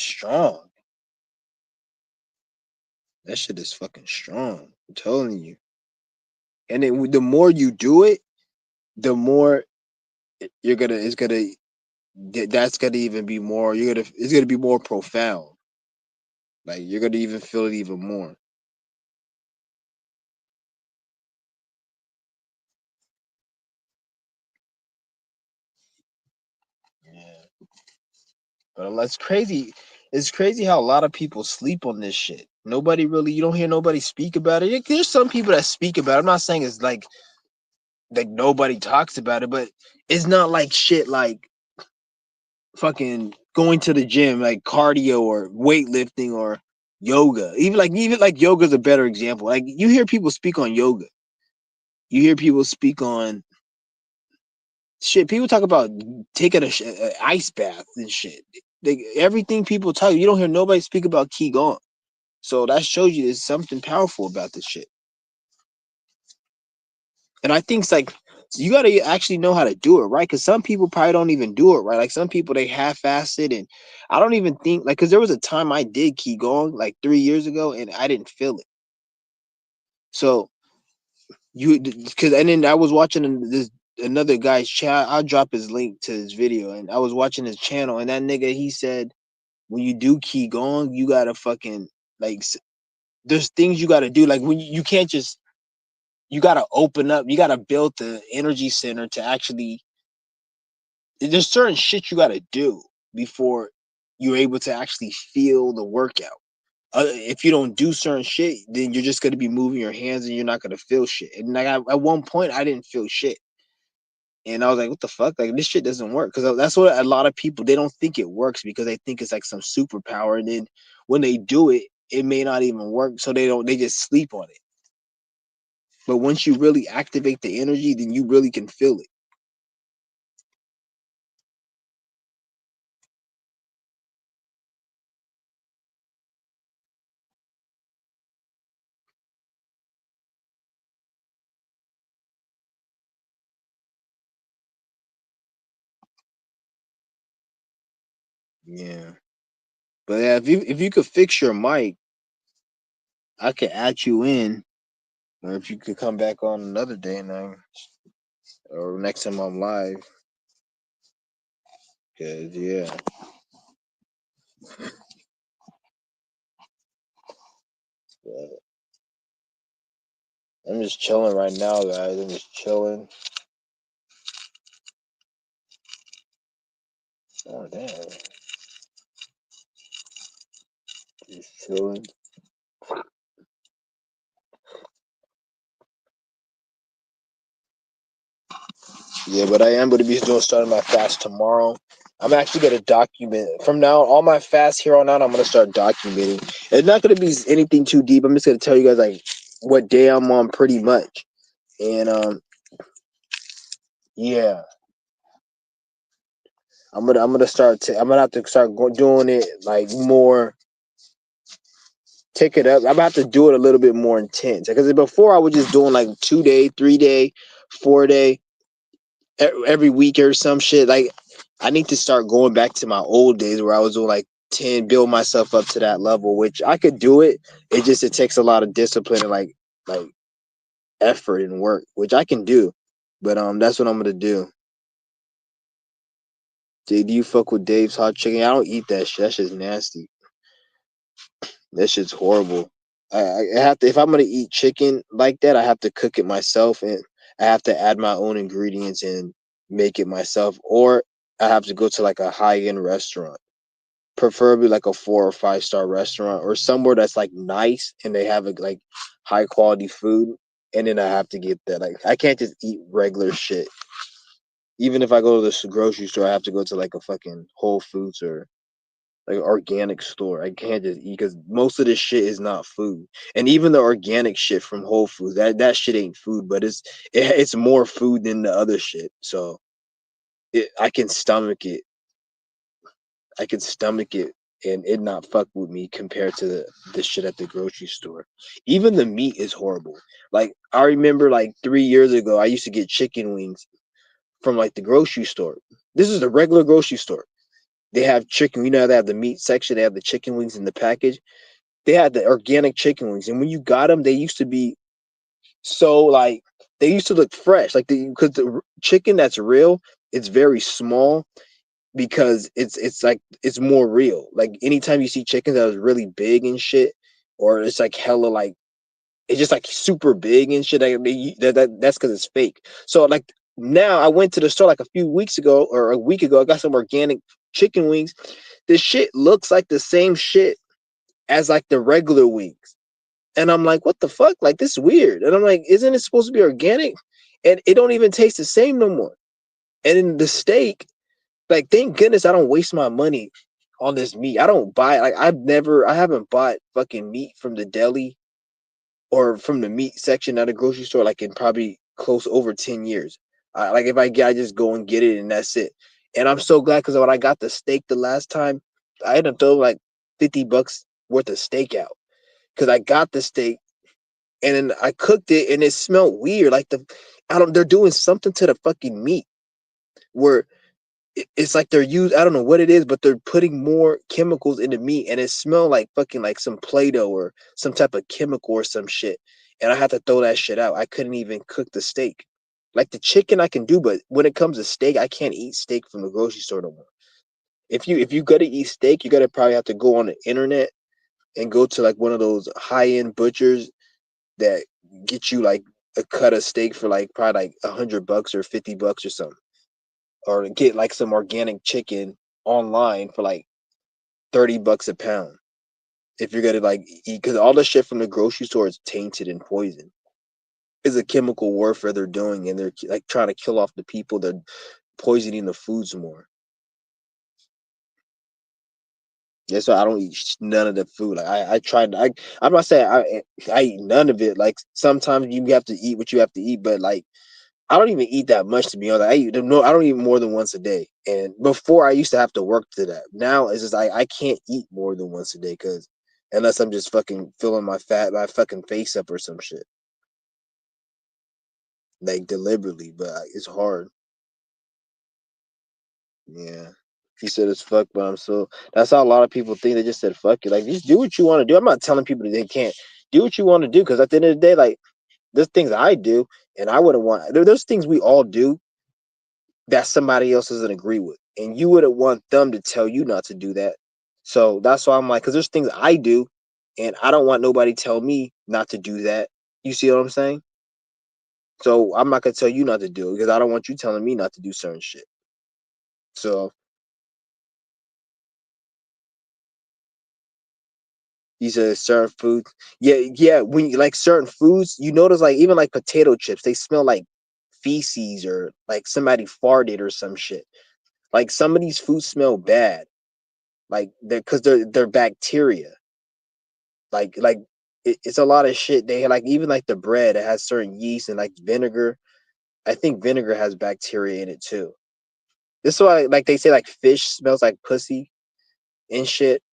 strong. That shit is fucking strong. I'm telling you. And then the more you do it, the more you're gonna. It's gonna. That's gonna even be more. You're gonna. It's gonna be more profound. Like you're gonna even feel it even more. Yeah. But that's crazy. It's crazy how a lot of people sleep on this shit. Nobody really. You don't hear nobody speak about it. There's some people that speak about it. I'm not saying it's like nobody talks about it, but it's not like shit like fucking going to the gym, like cardio or weightlifting or yoga. Even like yoga's a better example. Like you hear people speak on yoga. You hear people speak on shit. People talk about taking a ice bath and shit. Everything people talk, you don't hear nobody speak about qigong. So that shows you there's something powerful about this shit. And I think it's like you got to actually know how to do it right, because some people probably don't even do it right. Like some people they half-ass it, and I don't even think like because there was a time I did qigong like 3 years ago, and I didn't feel it. So you because and then I was watching this another guy's chat. I'll drop his link to his video, and I was watching his channel, and that nigga he said when you do qigong, you gotta fucking like there's things you gotta do. Like when you can't just you gotta open up, you gotta build the energy center to actually there's certain shit you got to do before you're able to actually feel the workout. If you don't do certain shit, then you're just going to be moving your hands and you're not going to feel shit. And like at one point, I didn't feel shit, and I was like, "What the fuck? Like this shit doesn't work." Because that's what a lot of people they don't think it works because they think it's like some superpower, and then when they do it, it may not even work. So they just sleep on it. But once you really activate the energy, then you really can feel it. Yeah. But yeah, if you could fix your mic, I could add you in, or if you could come back on another day and or next time I'm live, cause yeah, but I'm just chilling right now, guys. I'm just chilling. Oh damn, just chilling. Yeah, but I am going to be doing starting my fast tomorrow. I'm actually going to document from now all my fasts here on out. I'm going to start documenting. It's not going to be anything too deep. I'm just going to tell you guys like what day I'm on, pretty much. And yeah, I'm gonna start. I'm gonna have to start doing it like more. Take it up. I'm gonna have to do it a little bit more intense because before I was just doing like 2 day, 3 day, 4 day every week or some shit. Like I need to start going back to my old days where I was doing like 10, build myself up to that level, which I could do it. It takes a lot of discipline and like effort and work, which I can do. But that's what I'm gonna do. Do you fuck with Dave's hot chicken? I don't eat that shit. That shit's nasty. That shit's horrible. I have to if I'm gonna eat chicken like that, I have to cook it myself and I have to add my own ingredients and make it myself, or I have to go to like a high end restaurant, preferably like a 4 or 5 star restaurant or somewhere that's like nice and they have like high quality food. And then I have to get that. Like I can't just eat regular shit. Even if I go to the grocery store, I have to go to like a fucking Whole Foods or like organic store. I can't just eat because most of this shit is not food. And even the organic shit from Whole Foods, that shit ain't food, but it's more food than the other shit. So I can stomach it. I can stomach it and it not fuck with me compared to the shit at the grocery store. Even the meat is horrible. Like I remember like 3 years ago, I used to get chicken wings from like the grocery store. This is the regular grocery store. They have chicken. You know how they have the meat section. They have the chicken wings in the package. They had the organic chicken wings, and when you got them, they used to be so like they used to look fresh, like because the chicken that's real, it's very small because it's like it's more real. Like anytime you see chickens that was really big and shit, or it's like hella like it's just like super big and shit. Like that's because it's fake. So like now I went to the store like a few weeks ago or a week ago. I got some organic chicken wings. This shit looks like the same shit as like the regular wings. And I'm like, what the fuck? Like this is weird. And I'm like, isn't it supposed to be organic? And it don't even taste the same no more. And in the steak, like thank goodness I don't waste my money on this meat. I don't buy like I haven't bought fucking meat from the deli or from the meat section at a grocery store like in probably close over 10 years. Like if I get I just go and get it and that's it. And I'm so glad because when I got the steak the last time, I ended up throwing like $50 worth of steak out because I got the steak and then I cooked it and it smelled weird. Like I don't they're doing something to the fucking meat where it's like they're used I don't know what it is, but they're putting more chemicals in the meat and it smelled like fucking like some Play-Doh or some type of chemical or some shit. And I had to throw that shit out. I couldn't even cook the steak. Like the chicken I can do, but when it comes to steak, I can't eat steak from the grocery store no more. If you gotta eat steak, you gotta probably have to go on the internet and go to like one of those high end butchers that get you like a cut of steak for like probably like $100 or $50 or something, or get like some organic chicken online for like $30 a pound. If you're gonna like eat, because all the shit from the grocery store is tainted and poison. It's a chemical warfare they're doing, and they're like trying to kill off the people. They're poisoning the foods more. That's why I don't eat none of the food. Like I tried. I'm not saying I eat none of it. Like sometimes you have to eat what you have to eat, but like I don't even eat that much to be honest. I don't eat more than once a day. And before I used to have to work to that. Now it's just I can't eat more than once a day because unless I'm just fucking filling my fucking face up or some shit. Like deliberately, but it's hard. Yeah. He said it's fuck, but I'm so that's how a lot of people think. They just said fuck it. Like just do what you want to do. I'm not telling people that they can't do what you want to do because at the end of the day, like there's things I do and I wouldn't want there's things we all do that somebody else doesn't agree with. And you wouldn't want them to tell you not to do that. So that's why I'm like, because there's things I do, and I don't want nobody tell me not to do that. You see what I'm saying? So I'm not gonna tell you not to do it because I don't want you telling me not to do certain shit. So you said certain foods. Yeah, yeah. When you like certain foods, you notice like even like potato chips, they smell like feces or like somebody farted or some shit. Like some of these foods smell bad, like they're bacteria. Like it's a lot of shit. They like even like the bread, it has certain yeast and like vinegar. I think vinegar has bacteria in it too. This is why like they say like fish smells like pussy and shit.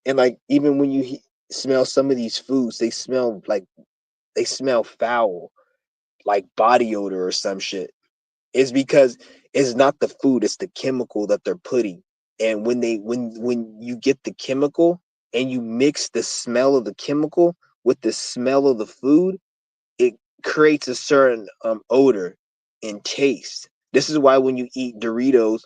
And like even when you smell some of these foods, they smell foul, like body odor or some shit. It's because it's not the food, it's the chemical that they're putting. And when you get the chemical and you mix the smell of the chemical with the smell of the food, it creates a certain odor and taste. This is why when you eat Doritos,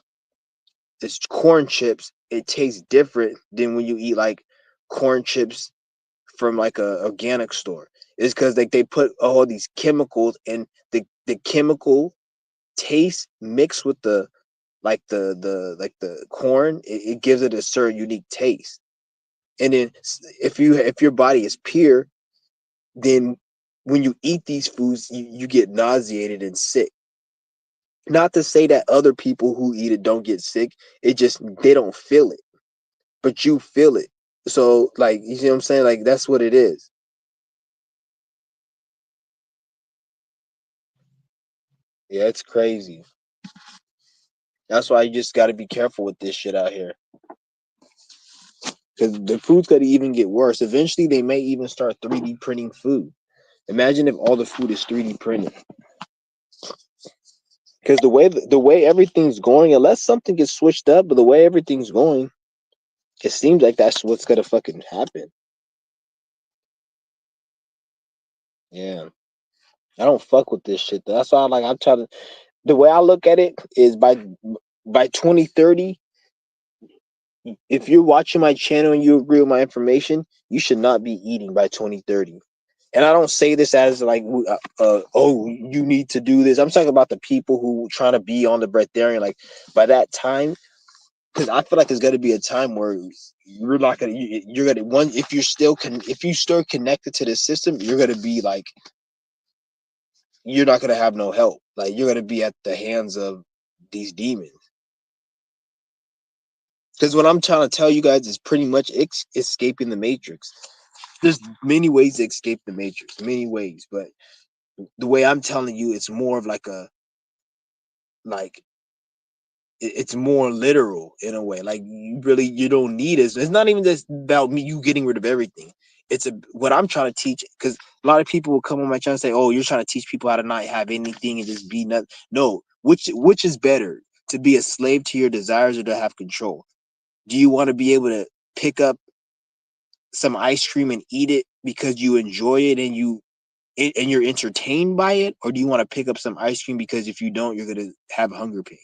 it's corn chips, it tastes different than when you eat like corn chips from like a organic store. It's because like they put all these chemicals and the chemical taste mixed with the like the corn, it gives it a certain unique taste. And then if your body is pure, then when you eat these foods, you get nauseated and sick. Not to say that other people who eat it don't get sick, it just they don't feel it, but you feel it. So like you see what I'm saying? Like that's what it is. Yeah, it's crazy. That's why you just got to be careful with this shit out here. Because the food's got to even get worse. Eventually, they may even start 3D printing food. Imagine if all the food is 3D printed. Because the way everything's going, unless something gets switched up, but the way everything's going, it seems like that's what's gonna fucking happen. Yeah, I don't fuck with this shit. Though. That's why I'm trying to. The way I look at it is by 2030, if you're watching my channel and you agree with my information, you should not be eating by 2030. And I don't say this as like, oh, you need to do this. I'm talking about the people who trying to be on the breatharian. Like by that time, because I feel like there's going to be a time where you're not gonna, you're gonna one if you're still if you still connected to the system, you're gonna be like, you're not gonna have no help. Like you're gonna be at the hands of these demons. Because what I'm trying to tell you guys is pretty much escaping the matrix. There's many ways to escape the matrix, many ways, but the way I'm telling you, it's more of like a like it's more literal in a way. Like you don't need it. It's not even just about me you getting rid of everything. It's what I'm trying to teach, because a lot of people will come on my channel and say, "Oh, you're trying to teach people how to not have anything and just be nothing." No, which is better, to be a slave to your desires or to have control? Do you want to be able to pick up some ice cream and eat it because you enjoy it and you're entertained by it, or do you want to pick up some ice cream because if you don't, you're gonna have hunger pains?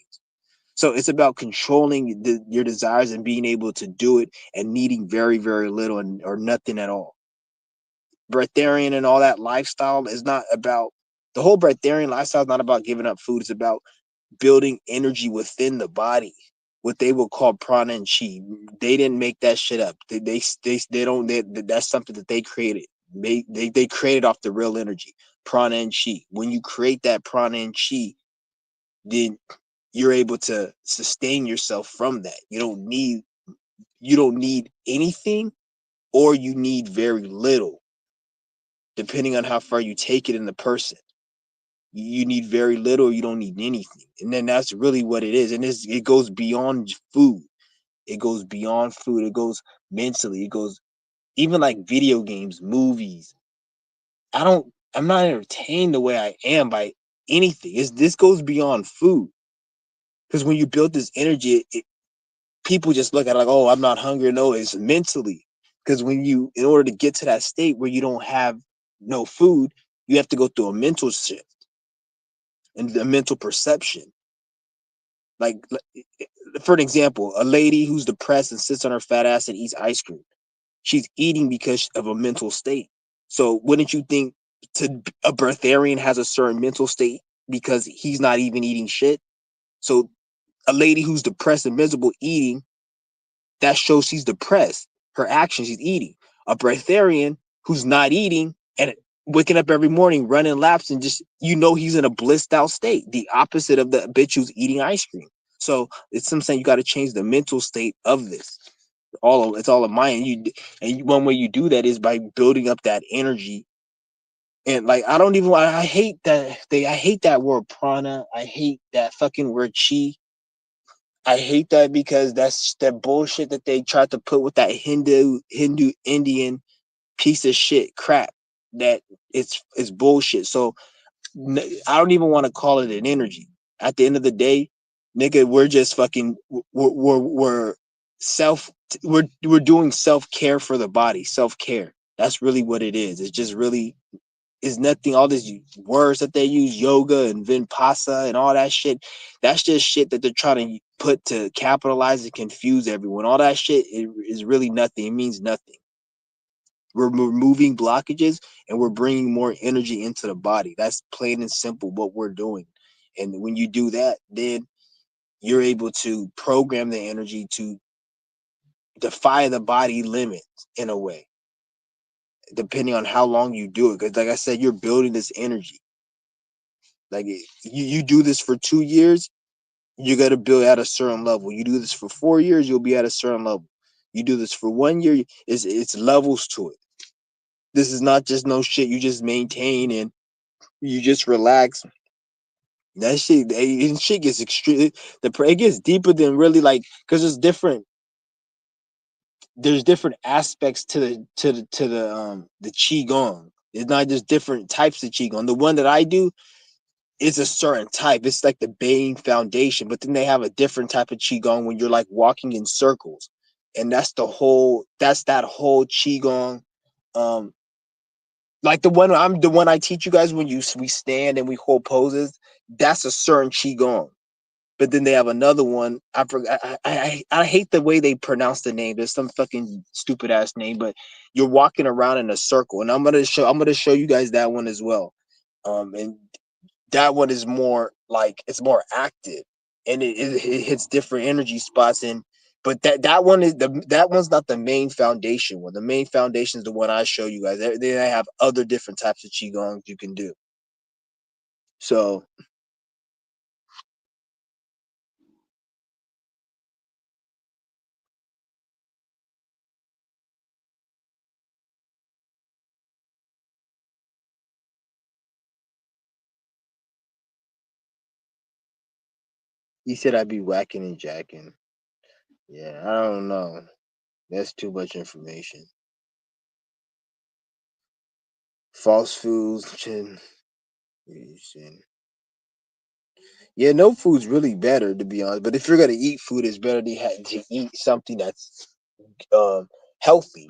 So it's about controlling your desires and being able to do it and needing very, very little or nothing at all. Breatharian and all that lifestyle is not about, the whole breatharian lifestyle is not about giving up food. It's about building energy within the body, what they will call prana and chi. They didn't make that shit up. They don't. That's something that they created. They created off the real energy, prana and chi. When you create that prana and chi, then you're able to sustain yourself from that. You don't need anything, or you need very little, depending on how far you take it in the person. You need very little, you don't need anything. And then that's really what it is. And it goes beyond food. It goes beyond food. It goes mentally. It goes even like video games, movies. I'm not entertained the way I am by anything. This goes beyond food. Because when you build this energy, people just look at it like, oh, I'm not hungry. No, it's mentally. Because in order to get to that state where you don't have no food, you have to go through a mental shift and a mental perception. Like, for an example, a lady who's depressed and sits on her fat ass and eats ice cream. She's eating because of a mental state. So wouldn't you think a breatharian has a certain mental state because he's not even eating shit? So a lady who's depressed and miserable eating, that shows she's depressed. Her actions, she's eating. A breatharian who's not eating and waking up every morning, running laps, and just he's in a blissed out state, the opposite of the bitch who's eating ice cream. So it's I'm saying you got to change the mental state of this. It's all of mine. One way you do that is by building up that energy. And like I hate I hate that word prana. I hate that fucking word chi. I hate that because that's that bullshit that they tried to put with that Hindu Indian piece of shit crap. That it's bullshit. So I don't even want to call it an energy. At the end of the day, nigga, we're just fucking we're self we're doing self care for the body, self care. That's really what it is. It's just really is nothing. All these words that they use, yoga and Vinyasa and all that shit. That's just shit that they're trying to put to capitalize and confuse everyone. All that shit is really nothing. It means nothing. We're removing blockages and we're bringing more energy into the body. That's plain and simple what we're doing. And when you do that, then you're able to program the energy to defy the body limits in a way, depending on how long you do it. Because, like I said, you're building this energy. Like you do this for 2 years, you got to build at a certain level. You do this for 4 years, you'll be at a certain level. You do this for 1 year, it's levels to it. This is not just no shit you just maintain and you just relax. That shit, and shit gets extreme. It gets deeper than really like because there's different aspects to the qigong. It's not just different types of qigong. The one that I do is a certain type. It's like the Baying Foundation, but then they have a different type of qigong when you're like walking in circles, and that's that whole qigong. Um, like the one I teach you guys when we stand and we hold poses. That's a certain qigong. But then they have another one. I forgot. I hate the way they pronounce the name. There's some fucking stupid ass name, but you're walking around in a circle, and I'm gonna show you guys that one as well. And that one is more like it's more active, and it hits different energy spots. And but that one is that one's not the main foundation one. The main foundation is the one I show you guys. They have other different types of qigongs you can do. So he said I'd be whacking and jacking. Yeah, I don't know. That's too much information. False foods. Yeah, no food's really better to be honest. But if you're gonna eat food, it's better to eat something that's um healthy,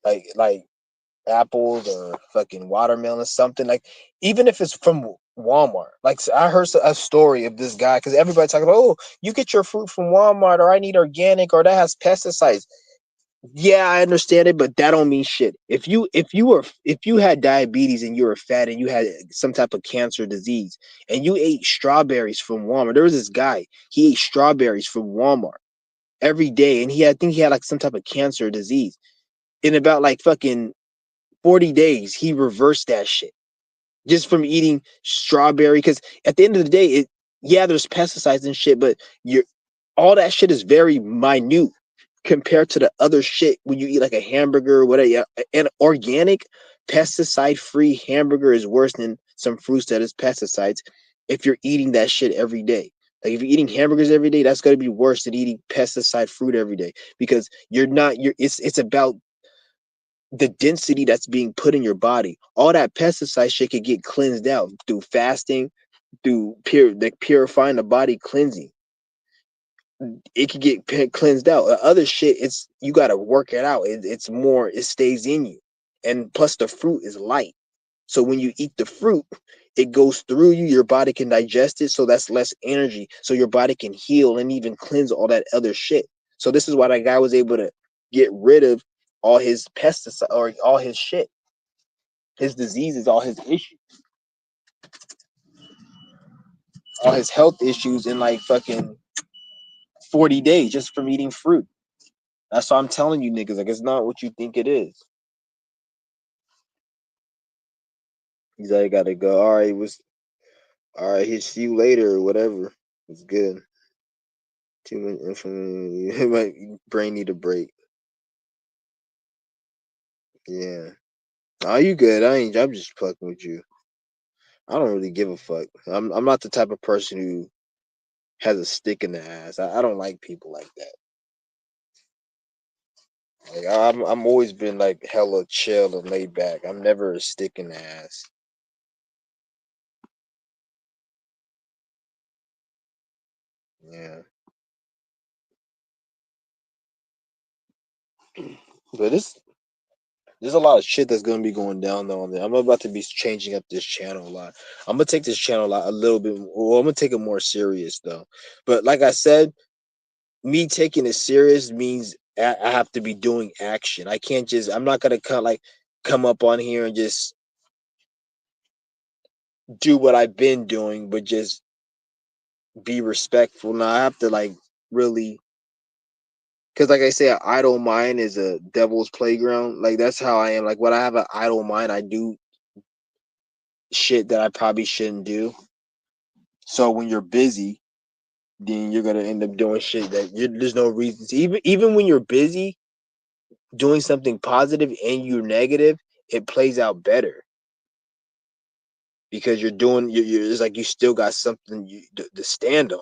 like apples or fucking watermelon or something. Like even if it's from Walmart. Like I heard a story of this guy because everybody talking about, oh, you get your fruit from Walmart, or I need organic, or that has pesticides. Yeah, I understand it, but that don't mean shit. If you had diabetes and you were fat and you had some type of cancer disease and you ate strawberries from Walmart, there was this guy, he ate strawberries from Walmart every day, and I think he had like some type of cancer disease. In about like fucking 40 days, he reversed that shit just from eating strawberry. Because at the end of the day, yeah, there's pesticides and shit, but you're all that shit is very minute compared to the other shit when you eat like a hamburger or whatever. Yeah, an organic pesticide free hamburger is worse than some fruits that is pesticides if you're eating that shit every day. Like if you're eating hamburgers every day, that's gonna be worse than eating pesticide fruit every day because you're it's about the density that's being put in your body. All that pesticide shit could get cleansed out through fasting, through purifying the body, cleansing. It could get cleansed out. The other shit, it's you got to work it out. It's more, it stays in you, and plus the fruit is light. So when you eat the fruit, it goes through you. Your body can digest it, so that's less energy. So your body can heal and even cleanse all that other shit. So this is why that guy was able to get rid of all his pesticide or all his shit, his diseases, all his issues, all his health issues in like fucking 40 days just from eating fruit. That's why I'm telling you niggas, like it's not what you think it is. He's like, gotta go. All right, all right. He'll see you later or whatever. It's good. Too much information. My brain need a break. Yeah. Oh, you good? I'm just fucking with you. I don't really give a fuck. I'm not the type of person who has a stick in the ass. I don't like people like that. Like I'm always been like hella chill and laid back. I'm never a stick in the ass. Yeah. But there's a lot of shit that's gonna be going down though. I'm about to be changing up this channel a lot. I'm gonna take this channel a little bit. Well, I'm gonna take it more serious though. But like I said, me taking it serious means I have to be doing action. I can't just. I'm not gonna come up on here and just do what I've been doing, but just be respectful. Now I have to like really, because like I say, an idle mind is a devil's playground. Like that's how I am. Like when I have an idle mind, I do shit that I probably shouldn't do. So when you're busy, then you're gonna end up doing shit that there's no reason to. Even when you're busy doing something positive and you're negative, it plays out better because it's like you still got something to stand on.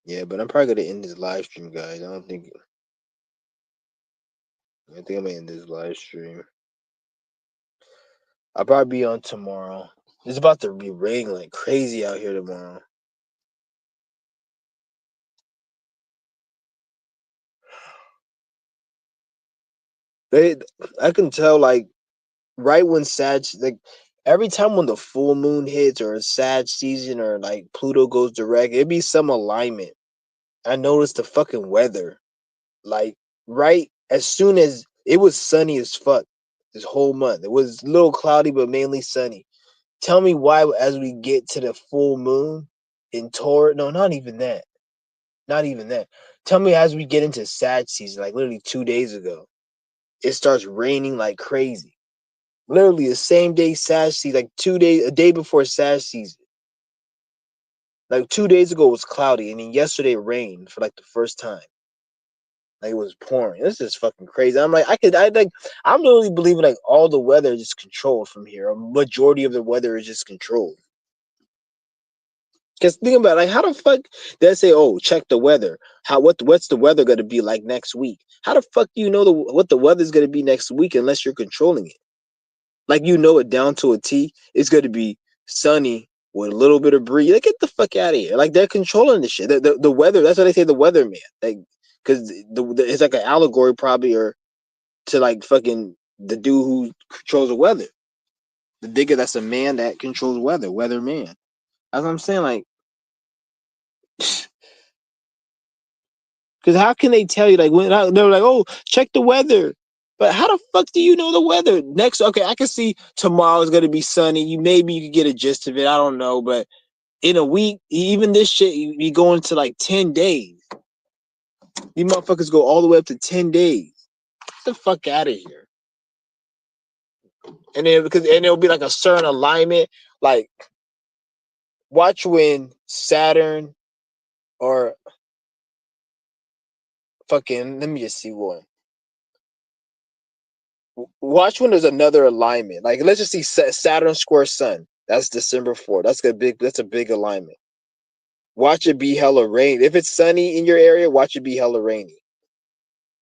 Yeah, but I'm probably gonna end this live stream, guys. I think I'm gonna end this live stream. I'll probably be on tomorrow. It's about to be raining like crazy out here tomorrow. They, I can tell like right when like every time when the full moon hits or a Sag season or like Pluto goes direct, it'd be some alignment. I noticed the fucking weather. Like right as soon as it was sunny as fuck this whole month. It was a little cloudy but mainly sunny. Tell me why as we get to the full moon in Taurus, no, not even that. Not even that. Tell me as we get into Sag season, like literally 2 days ago, it starts raining like crazy. Literally the same day Sag season, like 2 days, a day before Sag season. Like 2 days ago it was cloudy, and then yesterday it rained for like the first time. Like it was pouring. This is fucking crazy. I'm literally believing like all the weather is just controlled from here. A majority of the weather is just controlled. Because think about it, like how the fuck they say, oh, check the weather. What's the weather gonna be like next week? How the fuck do you know what the weather's gonna be next week unless you're controlling it? Like you know it down to a T. It's gonna be sunny with a little bit of breeze. Like get the fuck out of here. Like they're controlling this shit. The weather. That's why they say the weatherman. Like because it's like an allegory probably or to like fucking the dude who controls the weather. The digger that's a man that controls weather. Weatherman. That's what I'm saying. Like. Because how can they tell you like they're like, oh, check the weather, but how the fuck do you know the weather next? Okay, I can see tomorrow is gonna be sunny. You could get a gist of it. I don't know, but in a week, even this shit, you go into like 10 days. You motherfuckers go all the way up to 10 days. Get the fuck out of here. And then it'll be like a certain alignment. Like watch when Saturn or fucking let me just see one. Watch when there's another alignment. Like let's just see Saturn square Sun. That's December 4th. That's a big alignment. Watch it be hella rain. If it's sunny in your area, watch it be hella rainy.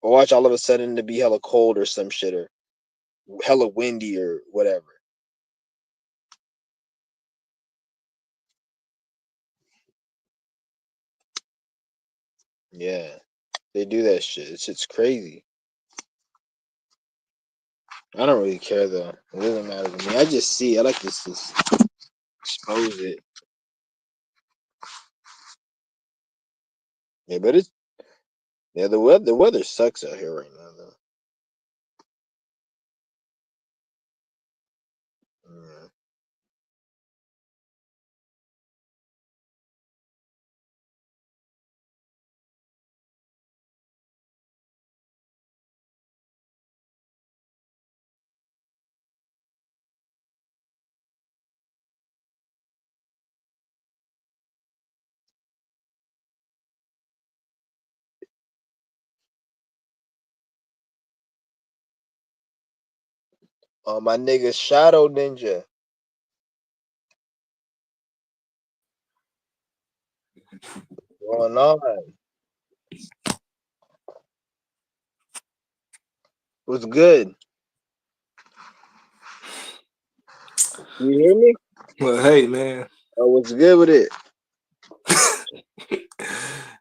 Or watch all of a sudden to be hella cold or some shit or hella windy or whatever. Yeah. They do that shit. It's shit's crazy. I don't really care though. It doesn't matter to me. I just see. I like to just expose it. Yeah, but it's the weather sucks out here right now though. Yeah. My nigga Shadow Ninja. Going on. What's good? You hear me? Well, hey man, Oh, what's good with it?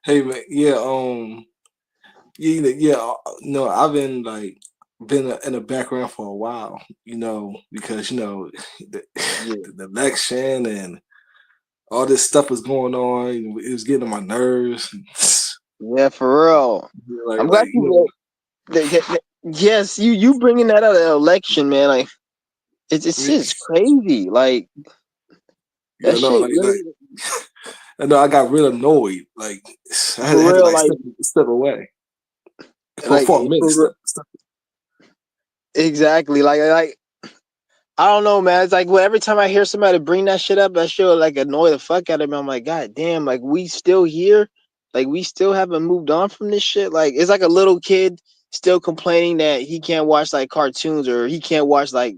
hey man, yeah, no, I've been in the background for a while, because the, Yeah. the election and all this stuff was going on. It was getting on my nerves. Yeah, for real. like, I'm glad like you know, you. Yes, you bringing that out of the election, man. Like it's just crazy. Like that no, shit really I know I got real annoyed. Like, I for had to real. like Like step away like for a minute. for exactly. Like I don't know, man. It's like well, every time I hear somebody bring that shit up, that shit will like annoy the fuck out of me. I'm like, God damn, like we still here, like we still haven't moved on from this shit. Like it's like a little kid still complaining that he can't watch like cartoons or he can't watch like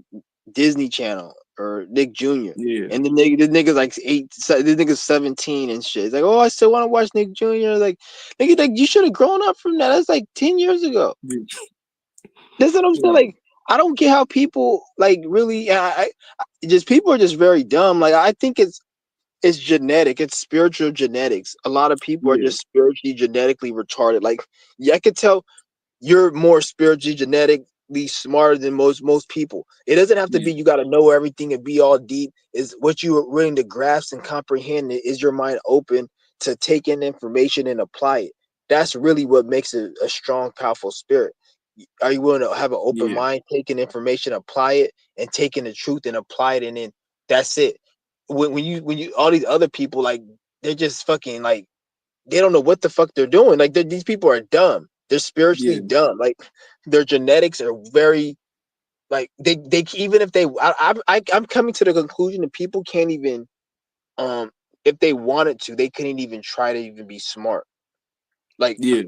Disney Channel or Nick Jr. Yeah, And the nigga's like this nigga's 17 and shit. It's like, oh, I still want to watch Nick Jr. Like, nigga, like you should have grown up from that. That's like 10 years ago. yeah, That's what I'm saying. yeah, Like, I don't get how people like really. Just people are just very dumb. Like, I think it's genetic. It's spiritual genetics. A lot of people are yeah, just spiritually genetically retarded. Like, yeah, I could tell you're more spiritually genetically smarter than most people. It doesn't have to yeah, be you got to know everything and be all deep. Is what you are willing to grasp and comprehend. Is your mind open to take in information and apply it? That's really what makes it a strong, powerful spirit. Are you willing to have an open yeah, mind, taking information, apply it, and taking the truth and apply it, and then that's it. When you all these other people like they're just fucking like they don't know what the fuck they're doing. Like these people are dumb. They're spiritually yeah, dumb. Like their genetics are very like they even if they I'm coming to the conclusion that people can't even um if they wanted to they couldn't even try to even be smart. Like yeah,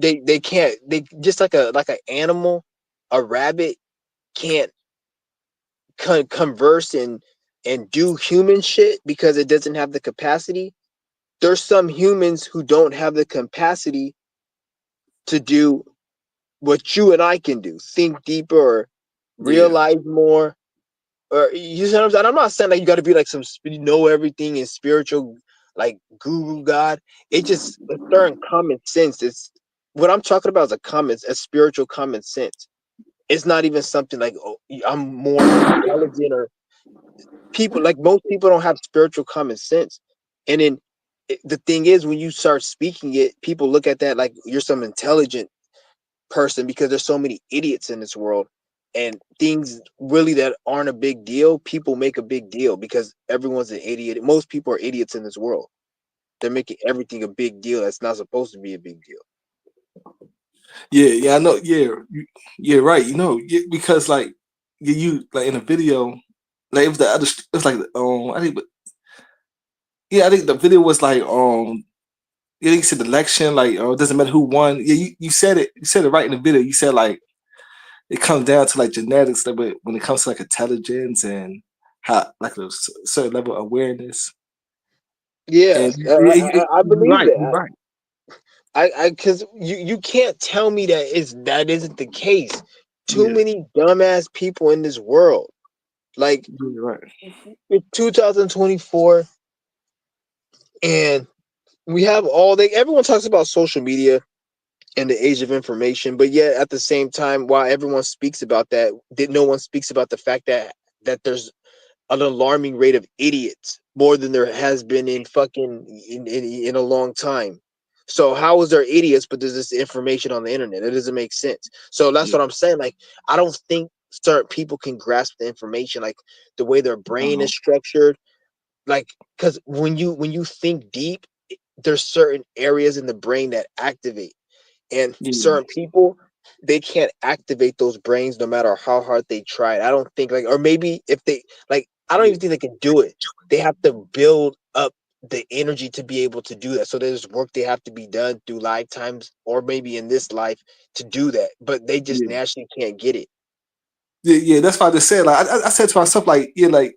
they can't they just like an animal, a rabbit can't converse and do human shit because it doesn't have the capacity. There's some humans who don't have the capacity to do what you and I can do, think deeper or yeah, realize more. Or you know what I'm saying? I'm not saying like you got to be like some know everything and spiritual like guru god. It just a certain common sense. It's what I'm talking about is a spiritual common sense. It's not even something like oh, I'm more intelligent or people like most people don't have spiritual common sense. And then the thing is when you start speaking it, people look at that like you're some intelligent person because there's so many idiots in this world and things really that aren't a big deal people make a big deal because everyone's an idiot. Most people are idiots in this world. They're making everything a big deal that's not supposed to be a big deal. yeah. I know. Yeah, yeah, right. Because like you like in a video, like it was the other. It was like I think, yeah, I think the video was like yeah, you said the election, like it doesn't matter who won. Yeah, you said it. You said it right in the video. You said like it comes down to like genetics, like, but when it comes to like intelligence and how like a certain level of awareness. And Yes, I you're believe right. You're that. right. I because you can't tell me that isn't the case. Too Yeah, many dumbass people in this world. Like you're right. it's 2024 and we have all they everyone talks about social media in the age of information, but yet at the same time, while everyone speaks about that, no one speaks about the fact that there's an alarming rate of idiots more than there has been in fucking in a long time. So how is there idiots, but there's this information on the internet? It doesn't make sense. So that's Yeah. what I'm saying. Like I don't think certain people can grasp the information, like the way their brain Uh-huh. is structured. Like because when you think deep, there's certain areas in the brain that activate and Yeah. certain people they can't activate those brains no matter how hard they try. I don't think like or maybe if they like I don't Yeah. even think they can do it. They have to build up the energy to be able to do that. So there's work they have to be done through lifetimes or maybe in this life to do that. But they just Yeah. naturally can't get it. yeah, that's why I just said. Like I said to myself, like yeah, like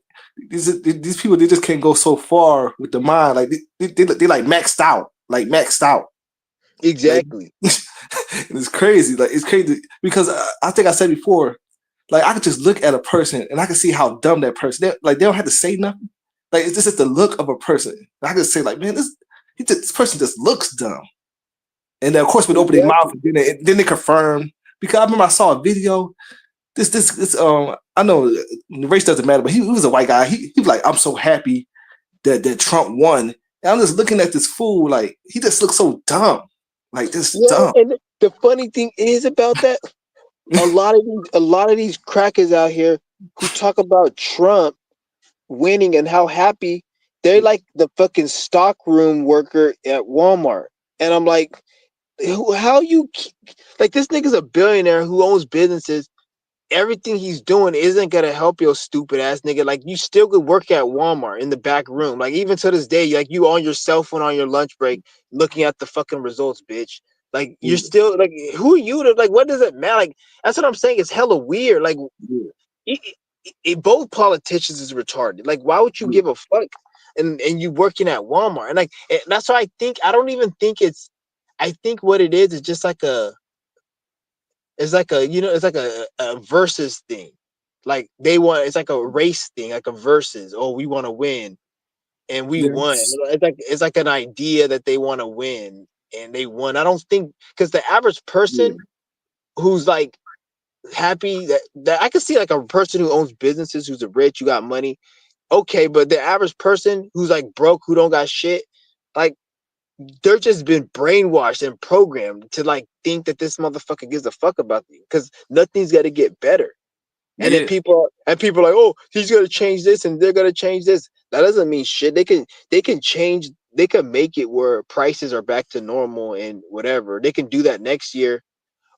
these people they just can't go so far with the mind. Like they like maxed out. Like Exactly. it's crazy. Like it's crazy because I think I said before, like I could just look at a person and I can see how dumb that person. Like they don't have to say nothing. Like it's just the look of a person. I can say like, man, this person just looks dumb. And then of course, with open their mouth, Exactly. then they confirm. Because I remember I saw a video. This I know the race doesn't matter, but he was a white guy. He was like, I'm so happy that Trump won. And I'm just looking at this fool like he just looks so dumb, like just Yeah, dumb. and the funny thing is about that, a lot of these crackers out here who talk about Trump winning and how happy they're like the fucking stockroom worker at Walmart. And I'm like, how you like this nigga's a billionaire who owns businesses. Everything he's doing isn't gonna help your stupid ass nigga. Like you still could work at Walmart in the back room. Like even to this day, like you on your cell phone on your lunch break looking at the fucking results, bitch. Like you're Yeah, still like who are you to like what does it matter? Like that's what I'm saying. It's hella weird. Like yeah, both politicians is retarded. Like why would you yeah, give a fuck? And you working at Walmart and like that's why I don't even think it's. I think what it is just like a it's like a it's like a versus thing. Like they want it's like a race thing, like a versus. Oh, we want to win and we won. yes, It's like an idea that they want to win and they won. I don't think because the average yeah, person who's like happy that I can see like a person who owns businesses who's a rich, you got money. Okay, but the average person who's like broke, who don't got shit, like they're just been brainwashed and programmed to like think that this motherfucker gives a fuck about you because nothing's got to get better. And then yeah, people are like, oh, he's gonna change this and they're gonna change this. That doesn't mean shit. They can change. They can make it where prices are back to normal and whatever. They can do that next year.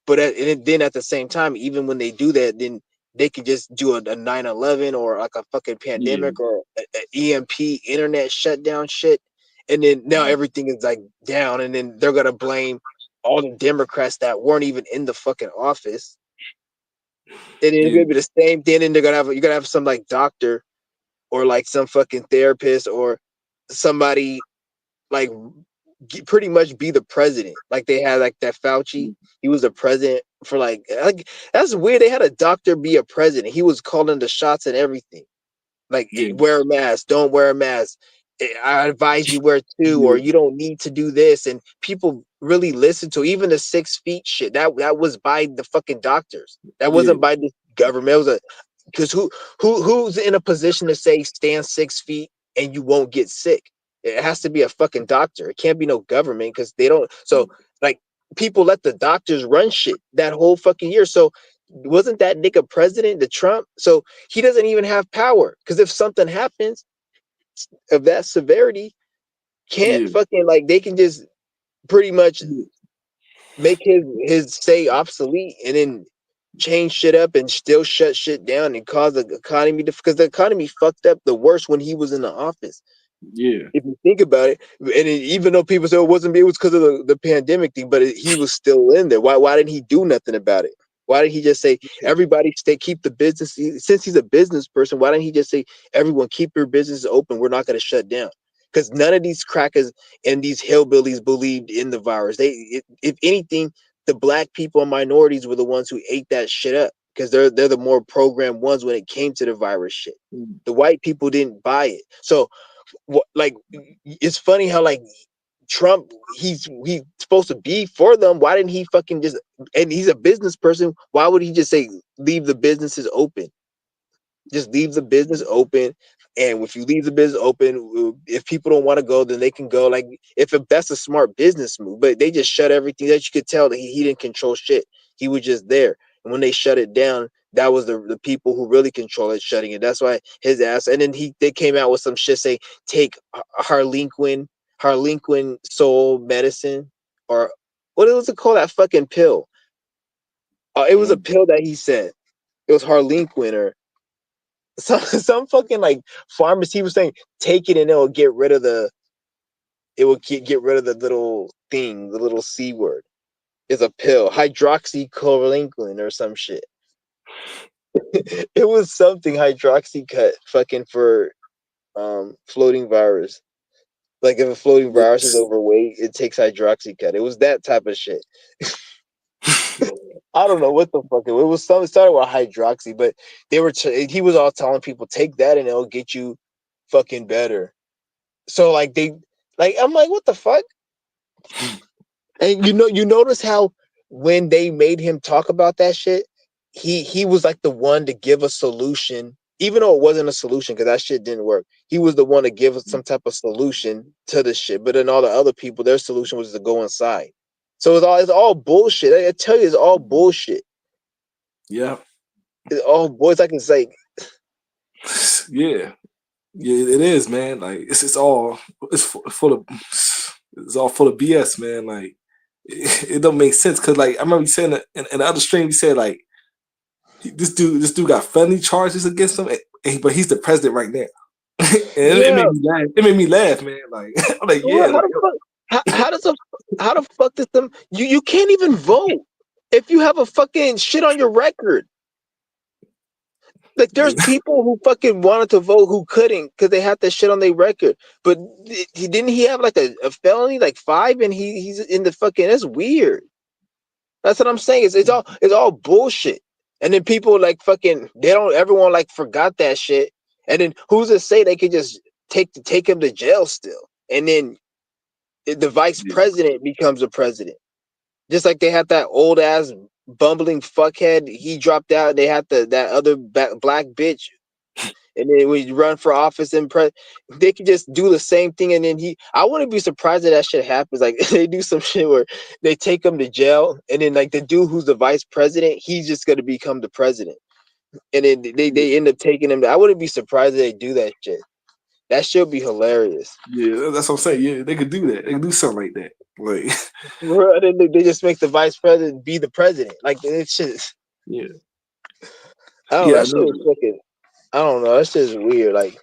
But and then at the same time, even when they do that, then they can just do a 9/11 or like a fucking yeah, pandemic or a EMP internet shutdown shit. And then now everything is like down, and then they're gonna blame all the Democrats that weren't even in the fucking office. And it's yeah, gonna be the same thing. And you're gonna have some like doctor or like some fucking therapist or somebody like pretty much be the president. Like they had like that Fauci. He was the president for like that's weird. They had a doctor be a president. He was calling the shots and everything. Like yeah, wear a mask, don't wear a mask. I advise you wear two, or yeah, you don't need to do this. And people really listen to even the 6 feet shit. That was by the fucking doctors. That yeah, wasn't by the government. It was a because who's in a position to say stand 6 feet and you won't get sick? It has to be a fucking doctor. It can't be no government because they don't. So like people let the doctors run shit that whole fucking year. So wasn't that nigga president, the Trump? So he doesn't even have power because if something happens of that severity, can't yeah, fucking like they can just pretty much yeah, make his say obsolete and then change shit up and still shut shit down and cause the economy to because the economy fucked up the worst when he was in the office. yeah, If you think about it, even though people say it wasn't, it was because of the pandemic thing, but he was still in there. Why didn't he do nothing about it? Why didn't he just say everybody stay keep the business? Since he's a business person, why didn't he just say everyone keep your business open? We're not going to shut down because none of these crackers and these hillbillies believed in the virus. If anything, the black people and minorities were the ones who ate that shit up because they're the more programmed ones when it came to the virus shit. The white people didn't buy it, so like it's funny how like Trump he's supposed to be for them. Why didn't he fucking just and he's a business person. Why would he just say leave the businesses open? Just leave the business open. And if you leave the business open, if people don't want to go, then they can go. Like if that's a smart business move, but they just shut everything that you could tell that he didn't control shit. He was just there. And when they shut it down, that was the people who really control it shutting it. That's why his ass. And then they came out with some shit say take Harlequin soul medicine or what was it called that fucking pill? It was a pill that he said it was Harlequin or some fucking like pharmacy was saying take it and it will get rid of the little thing, the little C word. It's a pill, hydroxychloroquine or some shit. It was something hydroxy cut fucking for floating virus. Like if a floating virus is overweight, it takes hydroxy cut. It was that type of shit. I don't know what the fuck it was. Something started with hydroxy, but he was all telling people take that and it'll get you fucking better. So I'm like, what the fuck? And you notice how when they made him talk about that shit, he was like the one to give a solution, even though it wasn't a solution because that shit didn't work. He was the one to give us some type of solution to the shit. But then all the other people, their solution was to go inside. So it's all bullshit. I tell you, it's all bullshit. Yeah. It's all boys. I can say, Yeah. Yeah, it is, man. Like it's all full of it's all full of BS, man. Like it don't make sense because like I remember you saying that in the other stream you said like this dude got felony charges against him, but he's the president right now. And it yeah. made me laugh. It made me laugh, man. Like I'm like, Well, yeah, how like the fuck? How the fuck does them? You can't even vote if you have a fucking shit on your record. Like there's people who fucking wanted to vote who couldn't because they had that shit on their record. But he have like a felony, like 5, and he's in the fucking. That's weird. That's what I'm saying. It's all bullshit. And then people like fucking they don't everyone like forgot that shit. And then who's to say they could just take him to jail still? And then the vice yeah, president becomes a president. Just like they had that old ass bumbling fuckhead, he dropped out. They had that other black bitch, and then when you run for office and they could just do the same thing. And then I wouldn't be surprised if that shit happens. Like they do some shit where they take him to jail, and then like the dude who's the vice president, he's just gonna become the president, and then they end up taking him. I wouldn't be surprised if they do that shit. That should be hilarious. yeah, that's what I'm saying. Yeah, they could do that. They could do something like that. Like, And then they just make the vice president be the president. Like it's just, yeah, I don't know. yeah, I That shit know. is fucking. I don't know. That shit is weird. Like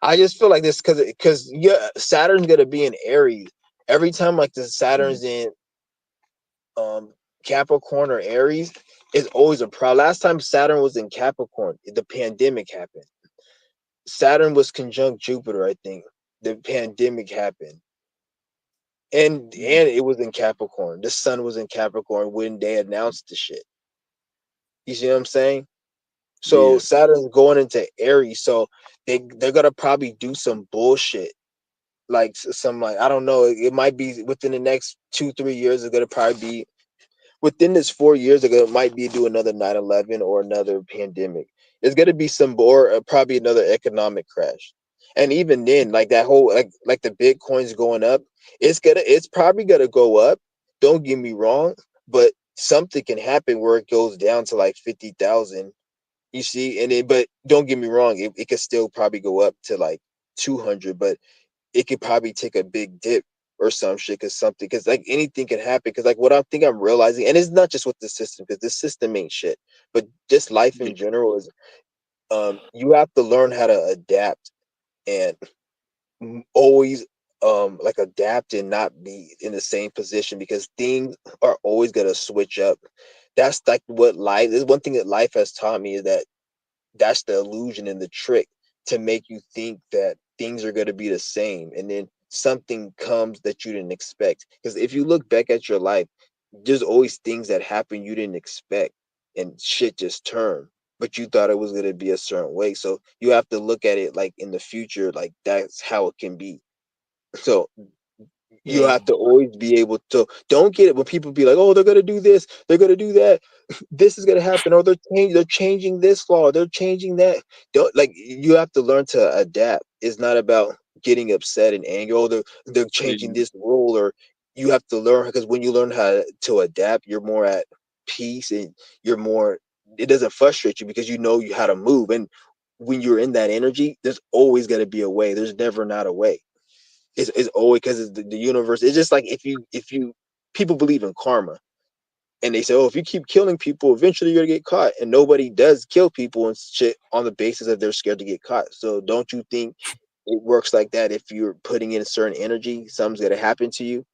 I just feel like this because yeah, Saturn's gonna be in Aries. Every time like the Saturn's in um Capricorn or Aries, it's always a problem. Last time Saturn was in Capricorn, the pandemic happened. Saturn was conjunct Jupiter, I think. The pandemic happened. And it was in Capricorn. The sun was in Capricorn when they announced the shit. You see what I'm saying? So Yeah, Saturn's going into Aries, so they're gonna probably do some bullshit, like some like I don't know. It might be within the next 2-3 years. It's gonna probably be within this 4 years. It might be do another 9/11 or another pandemic. There's gonna be some or probably another economic crash, and even then, like that whole like the Bitcoin's going up. It's probably gonna go up. Don't get me wrong, but something can happen where it goes down to like 50,000. You see, and but don't get me wrong, it could still probably go up to like 200, but it could probably take a big dip or some shit because like anything can happen. Because like what I think I'm realizing, and it's not just with the system because this system ain't shit, but just life yeah, in general is you have to learn how to adapt and always like adapt and not be in the same position because things are always gonna switch up. That's like what life is. One thing that life has taught me is that that's the illusion and the trick to make you think that things are going to be the same and then something comes that you didn't expect because if you look back at your life there's always things that happen you didn't expect and shit just turned but you thought it was going to be a certain way so you have to look at it like in the future like that's how it can be so you yeah, have to always be able to don't get it when people be like oh they're going to do this they're going to do that this is gonna happen, or they're changing this law, they're changing that. Don't like you have to learn to adapt. It's not about getting upset and angry. Oh, they're changing yeah, this rule, or you have to learn because when you learn how to adapt, you're more at peace and you're more. It doesn't frustrate you because you know you how to move. And when you're in that energy, there's always gonna be a way. There's never not a way. It's always because it's the universe. It's just like if you people believe in karma and they say, "Oh, if you keep killing people, eventually you're gonna get caught." And nobody does kill people and shit on the basis that they're scared to get caught. So don't you think it works like that? If you're putting in a certain energy, something's gonna happen to you,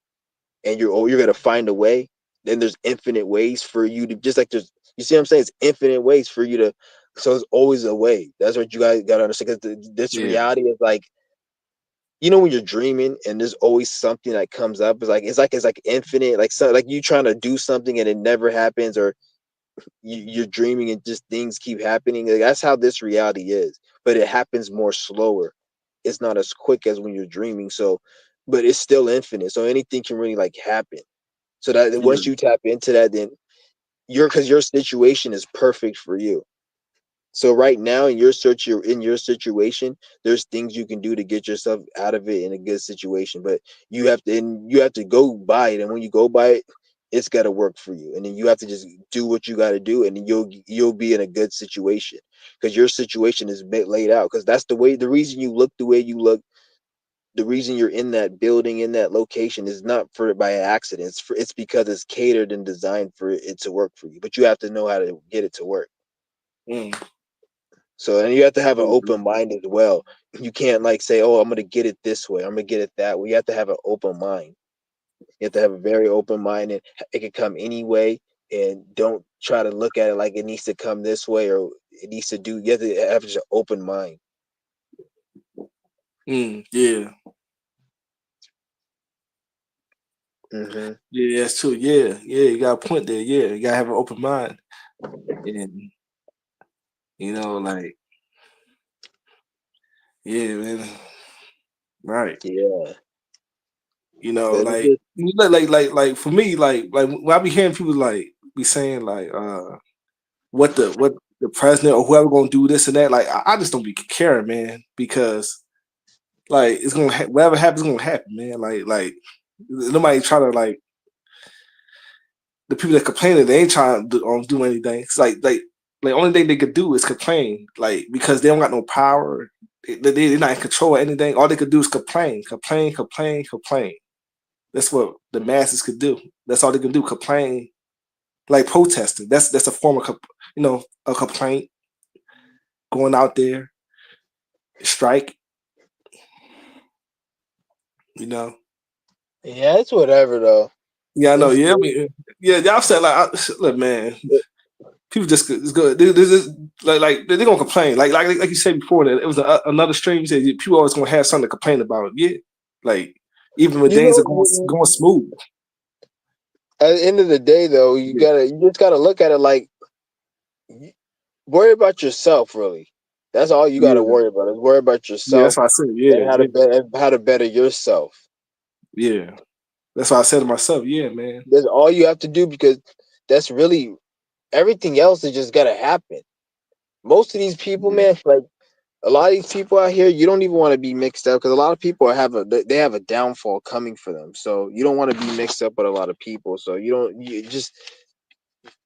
and you're gonna find a way. Then there's infinite ways for you to just like there's. You see what I'm saying? It's infinite ways for you to So it's always a way. That's what you guys gotta understand. Because this Yeah. reality is like, you know, when you're dreaming and there's always something that comes up. It's like infinite. Like, so like you trying to do something and it never happens, or you're dreaming and just things keep happening. Like, that's how this reality is, but it happens more slower. It's not as quick as when you're dreaming. So, but it's still infinite. So anything can really like happen. So that Yeah. once you tap into that, then because your situation is perfect for you. So right now in you're in your situation, there's things you can do to get yourself out of it in a good situation. But you have to go by it. And when you go by it, it's gotta work for you. And then you have to just do what you gotta do, and then you'll be in a good situation. Because your situation is laid out. Because that's the reason you look the way you look, the reason you're in that building, in that location, is not for by accident. It's because it's catered and designed for it to work for you. But you have to know how to get it to work. Mm. So, and you have to have an Yeah. open mind as well. You can't like say, "Oh, I'm gonna get it this way. I'm gonna get it that way." You have to have an open mind. You have to have a very open mind, and it can come any way. And don't try to look at it like it needs to come this way or it needs to do. You have to have just an open mind. Yeah. Hmm. Yeah, that's true. Yeah. Yeah. You got a point there. Yeah. You gotta have an open mind. And like, yeah, man. Right. Yeah, but it's Like, just, like for me, like when I be hearing people like be saying like what the president or whoever gonna do this and that, like I just don't be caring, man, because like it's gonna whatever happens is gonna happen, man. Like nobody try to like the people that complaining, they ain't trying to do anything. It's like only thing they could do is complain, like because they don't got no power. They're not in control of anything. All they could do is complain, complain, complain, complain. That's what the masses could do. That's all they can do, complain, like protesting. That's a form of a complaint, going out there, strike. You know. yeah, it's whatever though. Yeah, I know. It's Yeah, I mean, yeah. Y'all said like, look, man. People just it's good. Like they're gonna complain. Like you said before that it was another stream. You said people always gonna have something to complain about. Yeah, like even when you things are know, going smooth. at the end of the day though, Yeah, you just gotta look at it like, worry about yourself, really. That's all you got to yeah, worry about, is worry about yeah. That's yourself what I said. and Yeah, yeah, how to better yourself. yeah. That's what I said to myself. Yeah, man. That's all you have to do, because that's really, everything else is just gotta happen. Most of these people, Yeah, man, like a lot of these people out here, you don't even want to be mixed up, because a lot of people they have a downfall coming for them. So you don't want to be mixed up with a lot of people. So you just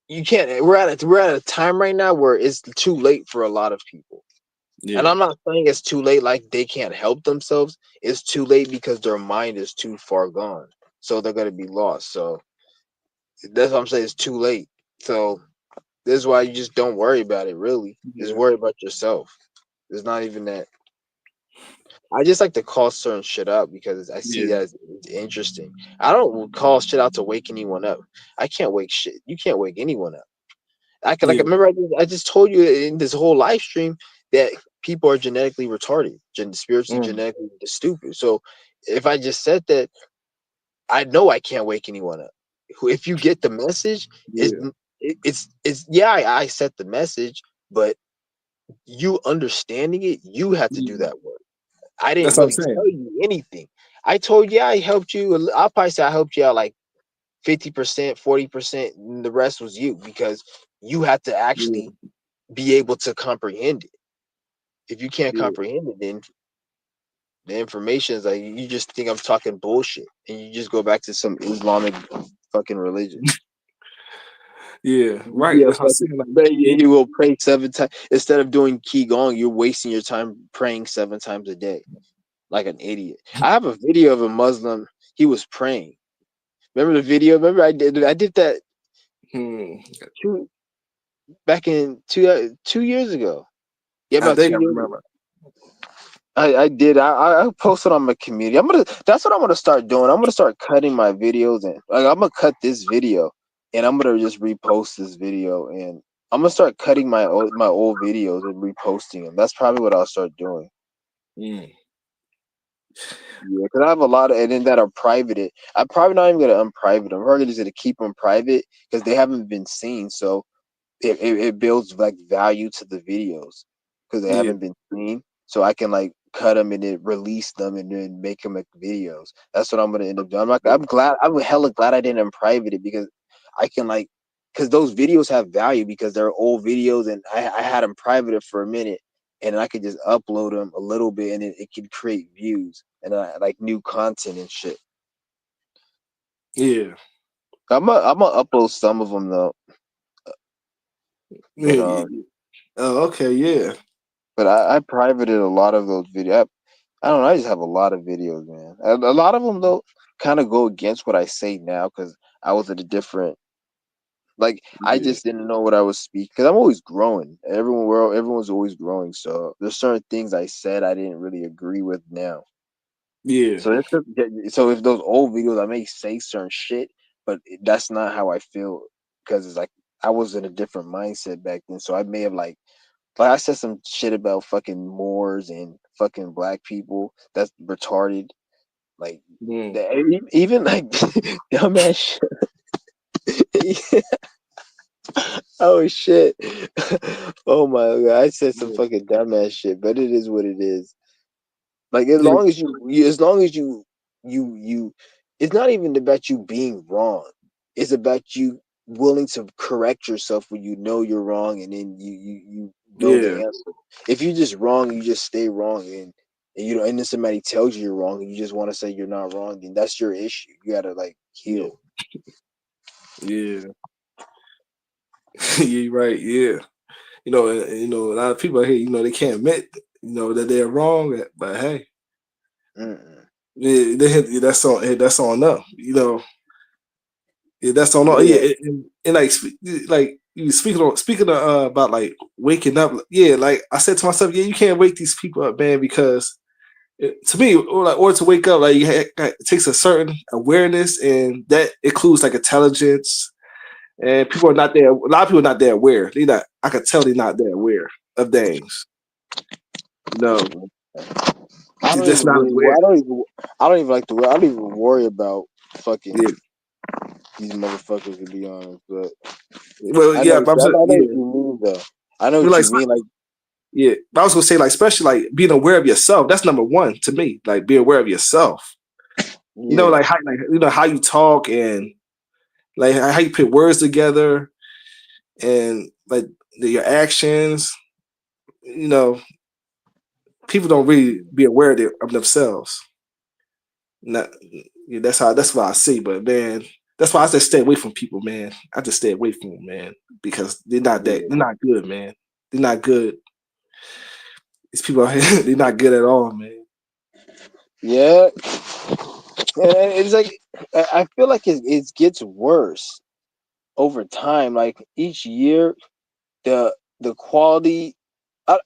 you can't. We're at a time right now where it's too late for a lot of people. And yeah, I'm not saying it's too late like they can't help themselves. It's too late because their mind is too far gone. So they're gonna be lost. So that's what I'm saying. It's too late. So this is why you just don't worry about it, really. Just yeah, worry about yourself. It's not even that. I just like to call certain shit out because I see yeah, that as interesting. I don't call shit out to wake anyone up. I can't wake shit. You can't wake anyone up. I can, like, I yeah. remember I just told you in this whole live stream that people are genetically retarded, spiritually Mm, genetically stupid. So if I just said that, I know I can't wake anyone up. If you get the message, it's yeah, it's yeah, I set the message, but you understanding it, you have to do yeah. that work. I didn't That's what I'm really saying. tell you anything. I told you I helped you. I'll probably say I helped you out like 50%, 40%, and the rest was you, because you have to Yeah, actually be able to comprehend it. If you can't yeah, comprehend it, then the information is like, you just think I'm talking bullshit, and you just go back to some Islamic fucking religion. yeah. You Right. be a That's what I'm fucking, saying. Like, but yeah, you will pray 7 times instead of doing qigong. You're wasting your time praying 7 times a day, like an idiot. I have a video of a Muslim. He was praying. Remember the video? Remember I did that hmm. two back in 2 years ago. Yeah, I about think I 2 years. remember. I did. I posted on my community. That's what I'm gonna start doing. I'm gonna start cutting my videos, and like I'm gonna cut this video and I'm gonna just repost this video, I'm gonna start cutting my old videos and reposting them. That's probably what I'll start doing. Mm. Yeah, because I have a lot of and then that are private. I'm probably not even gonna unprivate them. I'm probably just gonna keep them private because they haven't been seen. So it builds like value to the videos because they Yeah, haven't been seen. So I can like cut them and then release them and then make them like videos. That's what I'm gonna end up doing. I'm glad. I'm hella glad I didn't unprivate it because I can like because those videos have value because they're old videos and I had them private for a minute and I could just upload them a little bit and it could create views and like new content and shit. yeah, I'm gonna upload some of them though, but yeah. Oh, okay, yeah, I privated a lot of those videos. I don't know. I just have a lot of videos, man. A lot of them though kind of go against what I say now because I was at a different. Like I yeah, just didn't know what I was speaking because I'm always growing. Everyone's always growing. So there's certain things I said I didn't really agree with now. yeah, So so if those old videos I may say certain shit, but that's not how I feel because it's like I was in a different mindset back then. So I may have like I said some shit about fucking Moors and fucking black people. That's retarded. Like mm, even like dumbass shit. Oh shit. Oh my god. I said some yeah, fucking dumbass shit, but it is what it is. Like as yeah, long as as long as you it's not even about you being wrong. It's about you willing to correct yourself when you know you're wrong and then you know the yeah, answer. If you're just wrong, you just stay wrong and you know and then somebody tells you you're wrong and you just want to say you're not wrong, then that's your issue. You gotta like yeah, heal. yeah. You're right. Yeah, you know, a lot of people out here, they can't admit, that they're wrong. But hey, Mm-mm. yeah, that's on them. Yeah, that's on all. Yeah. Yeah, and like like you speaking of about like waking up. Yeah, like I said to myself, yeah, you can't wake these people up, man, because to me, or to wake up, like it takes a certain awareness, and that includes like intelligence. And people are not there. A lot of people are not there aware. They not. I could tell they're not there aware of things. No, I they're don't just even not really. aware. I don't even like the. I don't even worry about fucking Yeah. these motherfuckers to be honest. But Well, I know. yeah, but I'm I saying, know what yeah, you mean though. I know what like, you mean. Like yeah. But I was gonna say, like, especially like being aware of yourself. That's number one to me. Like, be aware of yourself. yeah, Like how you talk and like how you put words together and like your actions. You know, people don't really be aware of themselves. Not, yeah, that's what I see. But man, that's why I just stay away from people, man. I just stay away from them, man, because yeah, they're not good, man. They're not good. These people out here, they're not good at all, man. yeah. And it's like I feel like it gets worse over time. Like each year, the quality. I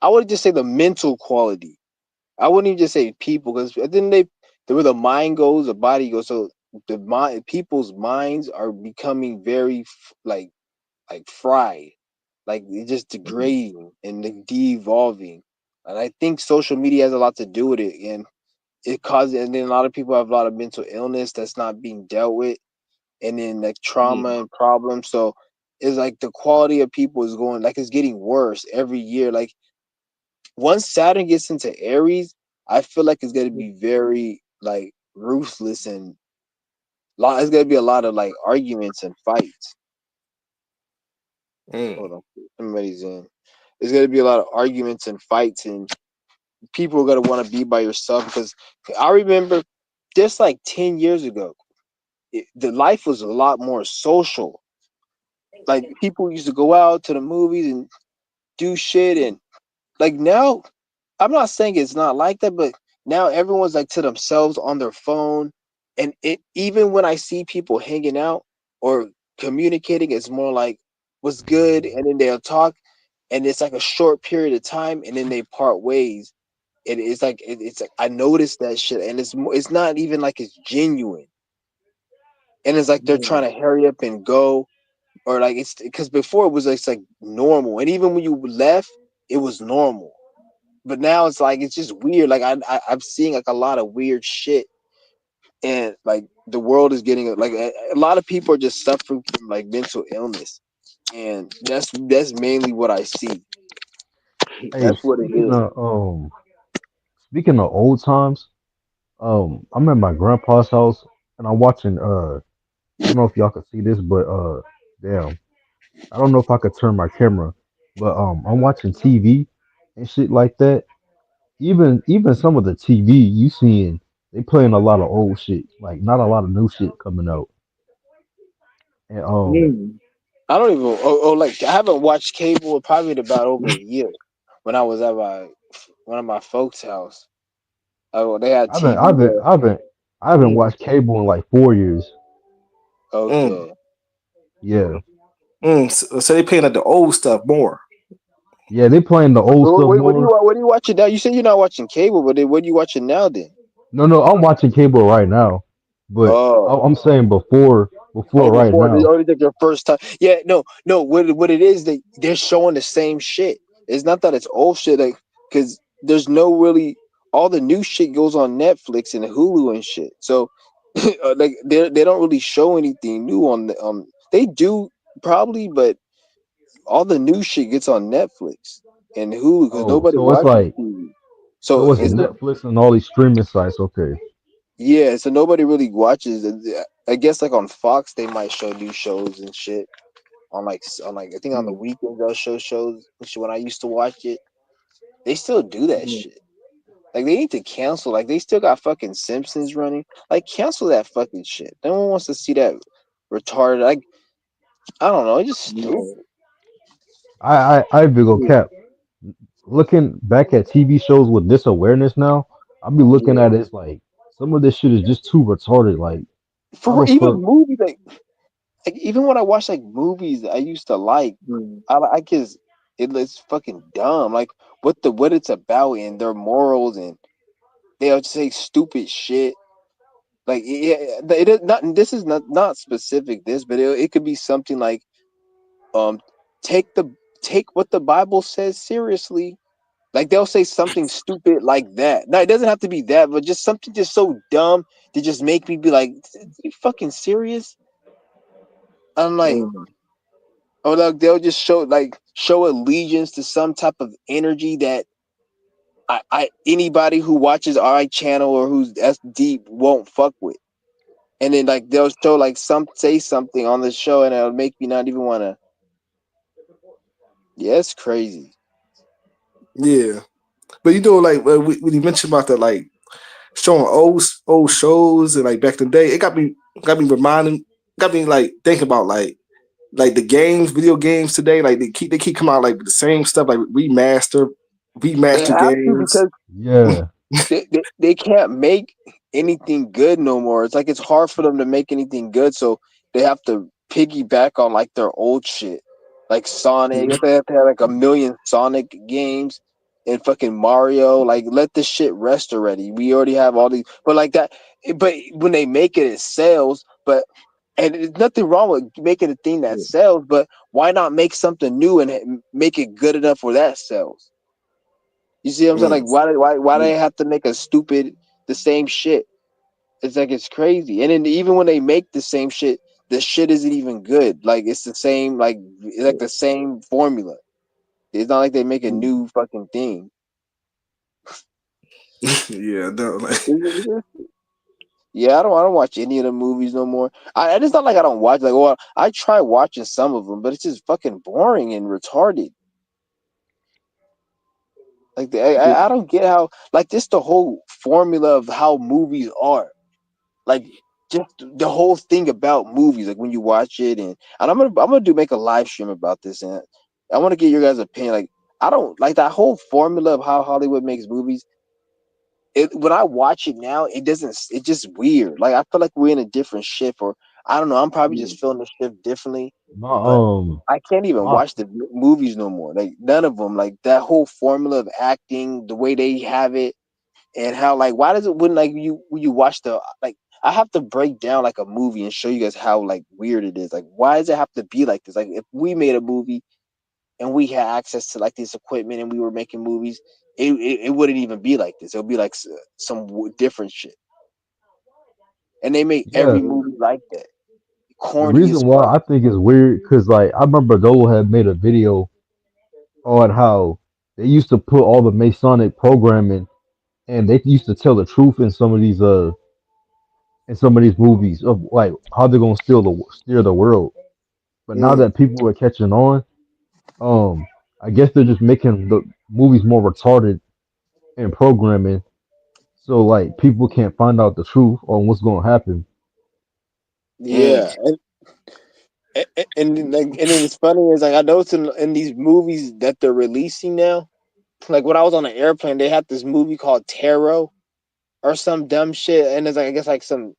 I would just say the mental quality. I wouldn't even just say people because then where the mind goes, the body goes. So the mind, people's minds are becoming very like fried, like it's just Mm, degrading and like de-evolving. And I think social media has a lot to do with it, and it causes. And then a lot of people have a lot of mental illness that's not being dealt with, and then like mm, trauma and problems. So it's like the quality of people is going like it's getting worse every year. Like once Saturn gets into Aries, I feel like it's gonna be very like ruthless and it's gonna be a lot of like arguments and fights. mm, Hold on, somebody's in. There's gonna be a lot of arguments and fights, and people are gonna want to be by yourself because I remember just like 10 years ago, the life was a lot more social. Like people used to go out to the movies and do shit, and like now I'm not saying it's not like that, but now everyone's like to themselves on their phone. And it even when I see people hanging out or communicating, it's more like what's good, and then they'll talk, and it's like a short period of time, and then they part ways. It's like it's like I noticed that shit, and it's not even like it's genuine, and it's like they're trying mm, to hurry up and go, or like it's because before it was it's like normal, and even when you left, it was normal. But now it's like it's just weird. Like I'm seeing like a lot of weird shit, and like the world is getting like a lot of people are just suffering from like mental illness, and that's mainly what I see. Hey, That's what it is. speaking of old times, I'm at my grandpa's house and I'm watching I don't know if y'all can see this, but damn, I don't know if I could turn my camera, but I'm watching TV and shit like that. Even some of the TV you seeing, they playing a lot of old shit, like not a lot of new shit coming out. And Mm. I don't even like I haven't watched cable probably in about over a year. When I was at one of my folks' house, they had I've been TV I've been there. I've been I haven't Mm. watched cable in like 4 years. Mm. Okay. Yeah, So they paying like the old stuff more. yeah, they playing the old stuff more. What are you watching now? You say you're not watching cable, but then what are you watching now then? No, no, I'm watching cable right now, but Oh. I'm saying before Oh, right before they now. already like your first time. Yeah, no. What it is, they're showing the same shit. It's not that it's old shit, like because there's no really all the new shit goes on Netflix and Hulu and shit. So like they don't really show anything new on the They do probably, but all the new shit gets on Netflix and Hulu because Oh, nobody so it's watches like TV. So so it's it's Netflix and all these streaming sites. Okay. yeah, so nobody really watches it. I guess like on Fox they might show new shows and shit. On like I think on the Mm. weekends they'll show shows. Which when I used to watch it, they still do that Mm. shit. Like they need to cancel. Like they still got fucking Simpsons running. Like cancel that fucking shit. No one wants to see that retarded. Like I don't know. It's just No. stupid. I big ol' Yeah. cap. Looking back at TV shows with this awareness now, I'll be looking Yeah. at it as like some of this shit is just too retarded. Like how For the even fuck? movies like even when I watch like movies that I used to like, Mm. I guess it's fucking dumb. Like what it's about and their morals and they'll say stupid shit. Like yeah, it is not. This is not specific. This, but it could be something like um take the take what the Bible says seriously. Like they'll say something stupid like that. No, it doesn't have to be that, but just something just so dumb to just make me be like, "You fucking serious?" I'm like, Mm. or like they'll just show allegiance to some type of energy that I anybody who watches our channel or who's that's deep won't fuck with. And then like they'll show like say something on the show and it'll make me not even want to. Yeah, it's crazy. Yeah. But you know, like when you mentioned about the like showing old shows and like back in the day, it got me reminding, got me like thinking about like the games, video games today. Like they keep coming out like with the same stuff, like They remaster have to games. because Yeah. they can't make anything good no more. It's like it's hard for them to make anything good, so they have to piggyback on like their old shit, like Sonic. If they have to have like a million Sonic games and fucking Mario, like let this shit rest already. We already have all these, but like that. But when they make it, it sells. But and there's nothing wrong with making a thing that sells. But why not make something new and make it good enough where that sells? You see what I'm saying? Mm. Like why do they have to make a stupid the same shit? It's like it's crazy. And then even when they make the same shit, the shit isn't even good. Like it's the same it's like the same formula. It's not like they make a Mm. new fucking thing. Yeah, no, like Yeah, I don't watch any of the movies no more. And it's not like I don't watch like well I try watching some of them, but it's just fucking boring and retarded. Like I don't get how like this the whole formula of how movies are. Like just the whole thing about movies, like when you watch it, and I'm gonna do make a live stream about this, and I want to get your guys' opinion. Like I don't like that whole formula of how Hollywood makes movies. When I watch it now, it doesn't. It's just weird. Like I feel like we're in a different shift, or I don't know. I'm probably just mm, feeling the shift differently, My but I can't even my watch the movies no more. Like none of them. Like that whole formula of acting, the way they have it, and how like why does it when like you when you watch the like I have to break down like a movie and show you guys how like weird it is. Like, why does it have to be like this? Like, if we made a movie and we had access to like this equipment and we were making movies, it wouldn't even be like this. It would be like some different shit. And they make Yeah, every movie like that, the corny as reason why fuck. I think it's weird because like I remember Dole had made a video on how they used to put all the Masonic programming and they used to tell the truth in some of these movies of like how they're gonna steer the world. But now Mm, that people are catching on, um, I guess they're just making the movies more retarded in programming, so like people can't find out the truth on what's gonna happen. yeah, and then it's funny is like I noticed in these movies that they're releasing now. Like when I was on an airplane, they had this movie called Tarot or some dumb shit, and it's like I guess like some.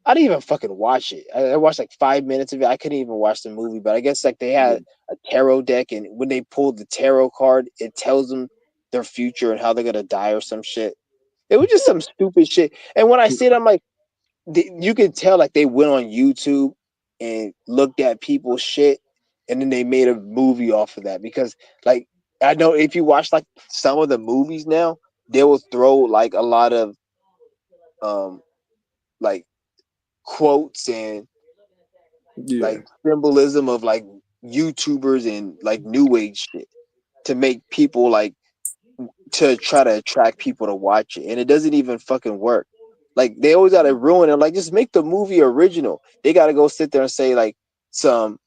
I didn't even fucking watch it. I watched like 5 minutes of it. I couldn't even watch the movie, but I guess like they yeah, had a tarot deck, and when they pulled the tarot card, it tells them their future and how they're gonna die or some shit. It was just some stupid shit. And when I see it, I'm like, you can tell like they went on YouTube and looked at people's shit, and then they made a movie off of that. Because like I know if you watch like some of the movies now, they will throw like a lot of um like quotes and yeah, like symbolism of like YouTubers and like new age shit to make people like to try to attract people to watch it, and it doesn't even fucking work. Like they always gotta ruin it. Like just make the movie original. They gotta go sit there and say like some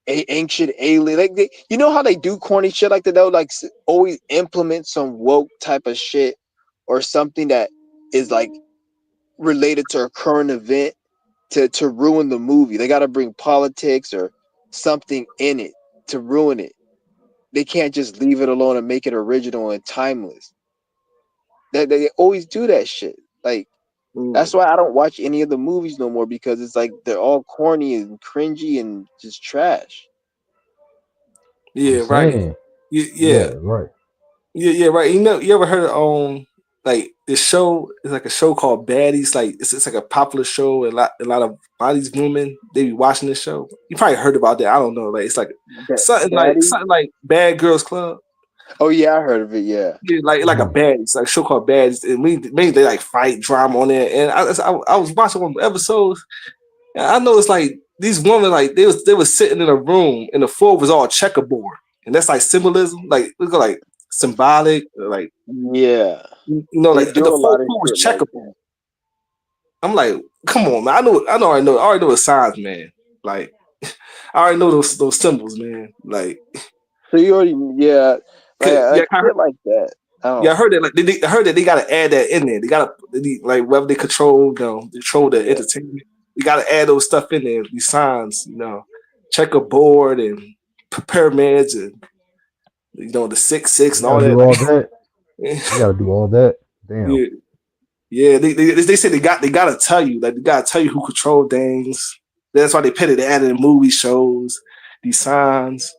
ancient alien. Like you know how they do corny shit like that. They'll like always implement some woke type of shit or something that is like related to a current event to ruin the movie. They got to bring politics or something in it to ruin it. They can't just leave it alone and make it original and timeless. They always do that shit. Like that's mm, why I don't watch any of the movies no more because it's like they're all corny and cringy and just trash. I'm yeah, right. saying, Yeah, yeah, yeah, right. yeah, right. You know, you ever heard of like this show? It's like a show called Baddies. Like it's like a popular show. A lot of these women they be watching this show. You probably heard about that. I don't know. Like it's like Daddy. something like Bad Girls Club. Oh yeah, I heard of it. Yeah. Yeah, like a Uh-huh. bad, it's like a show called Baddies, and we they like fight drama on there. And I was watching one episode. And I know it's like these women like they was sitting in a room and the floor was all checkerboard, and that's like symbolism, like look like symbolic, like Yeah. you know, They like do the a full lot of pool was shit like checkerboard. that. I'm like, come on, man. I already know the signs, man. Like, I already know those symbols, man. Like, So you already yeah, yeah, like shit like that. I yeah, don't I heard that. Like, I heard that they gotta add that in there. They gotta like whether they control, control the yeah. entertainment. You gotta add those stuff in there. These signs, checkerboard and pyramids and the 6 6 They and all gotta that. do all that. Like, They gotta do all that. Damn. yeah. Yeah, they said they gotta tell you like they gotta tell you who control things. That's why they put it added in movie shows, these signs.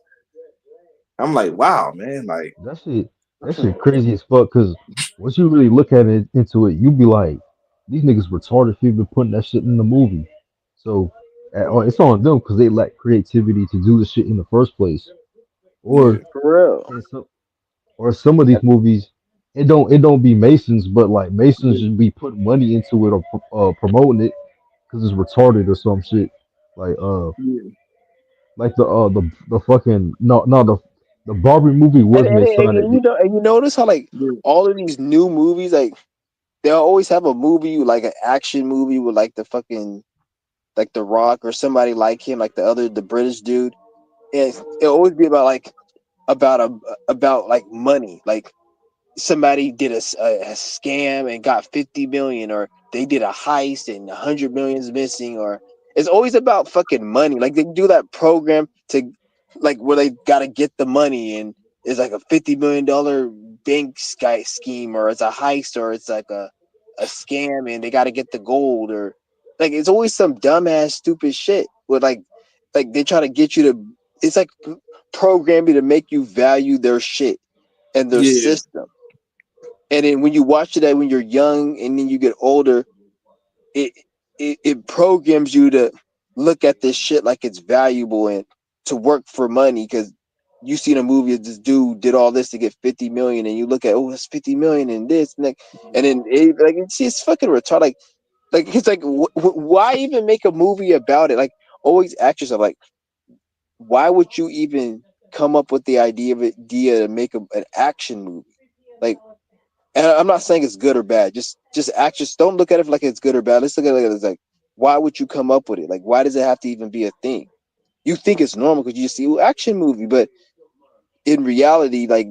I'm like, wow, man, like That shit, that shit crazy as fuck. Cause once you really look at it into it, you be like, these niggas retarded for even putting that shit in the movie. So it's on them because they lack creativity to do the shit in the first place. yeah, Or For real. in some, or some of these movies, it don't be Masons, but like Masons yeah, just be putting money into it or promoting it because it's retarded or some shit. Like yeah, like the fucking the Barbie movie And, was and, and Masonic. you know, and you notice how like yeah, all of these new movies, like they'll always have a movie like an action movie with like the fucking like The Rock or somebody like him, like the British dude. And it'll always be about like about like money, like somebody did a scam and got 50 million, or they did a heist and 100 million is missing, or it's always about fucking money. Like they do that program to like where they got to get the money, and it's like a $50 million bank sky scheme, or it's a heist, or it's like a scam and they got to get the gold, or like it's always some dumbass stupid shit with like they try to get you to, it's like programming to make you value their shit and their yeah, system. And then when you watch it when you're young and then you get older, it it programs you to look at this shit like it's valuable and to work for money because you seen a movie of this dude did all this to get 50 million and you look at, oh, that's 50 million and this and that, and then like it's fucking retarded. Like it's like why even make a movie about it? Like always ask yourself like why would you even come up with the idea to make an action movie? Like, and I'm not saying it's good or bad. Just act. Just don't look at it like it's good or bad. Let's look at it as like, why would you come up with it? Like, why does it have to even be a thing? You think it's normal because you just see action movie, but in reality, like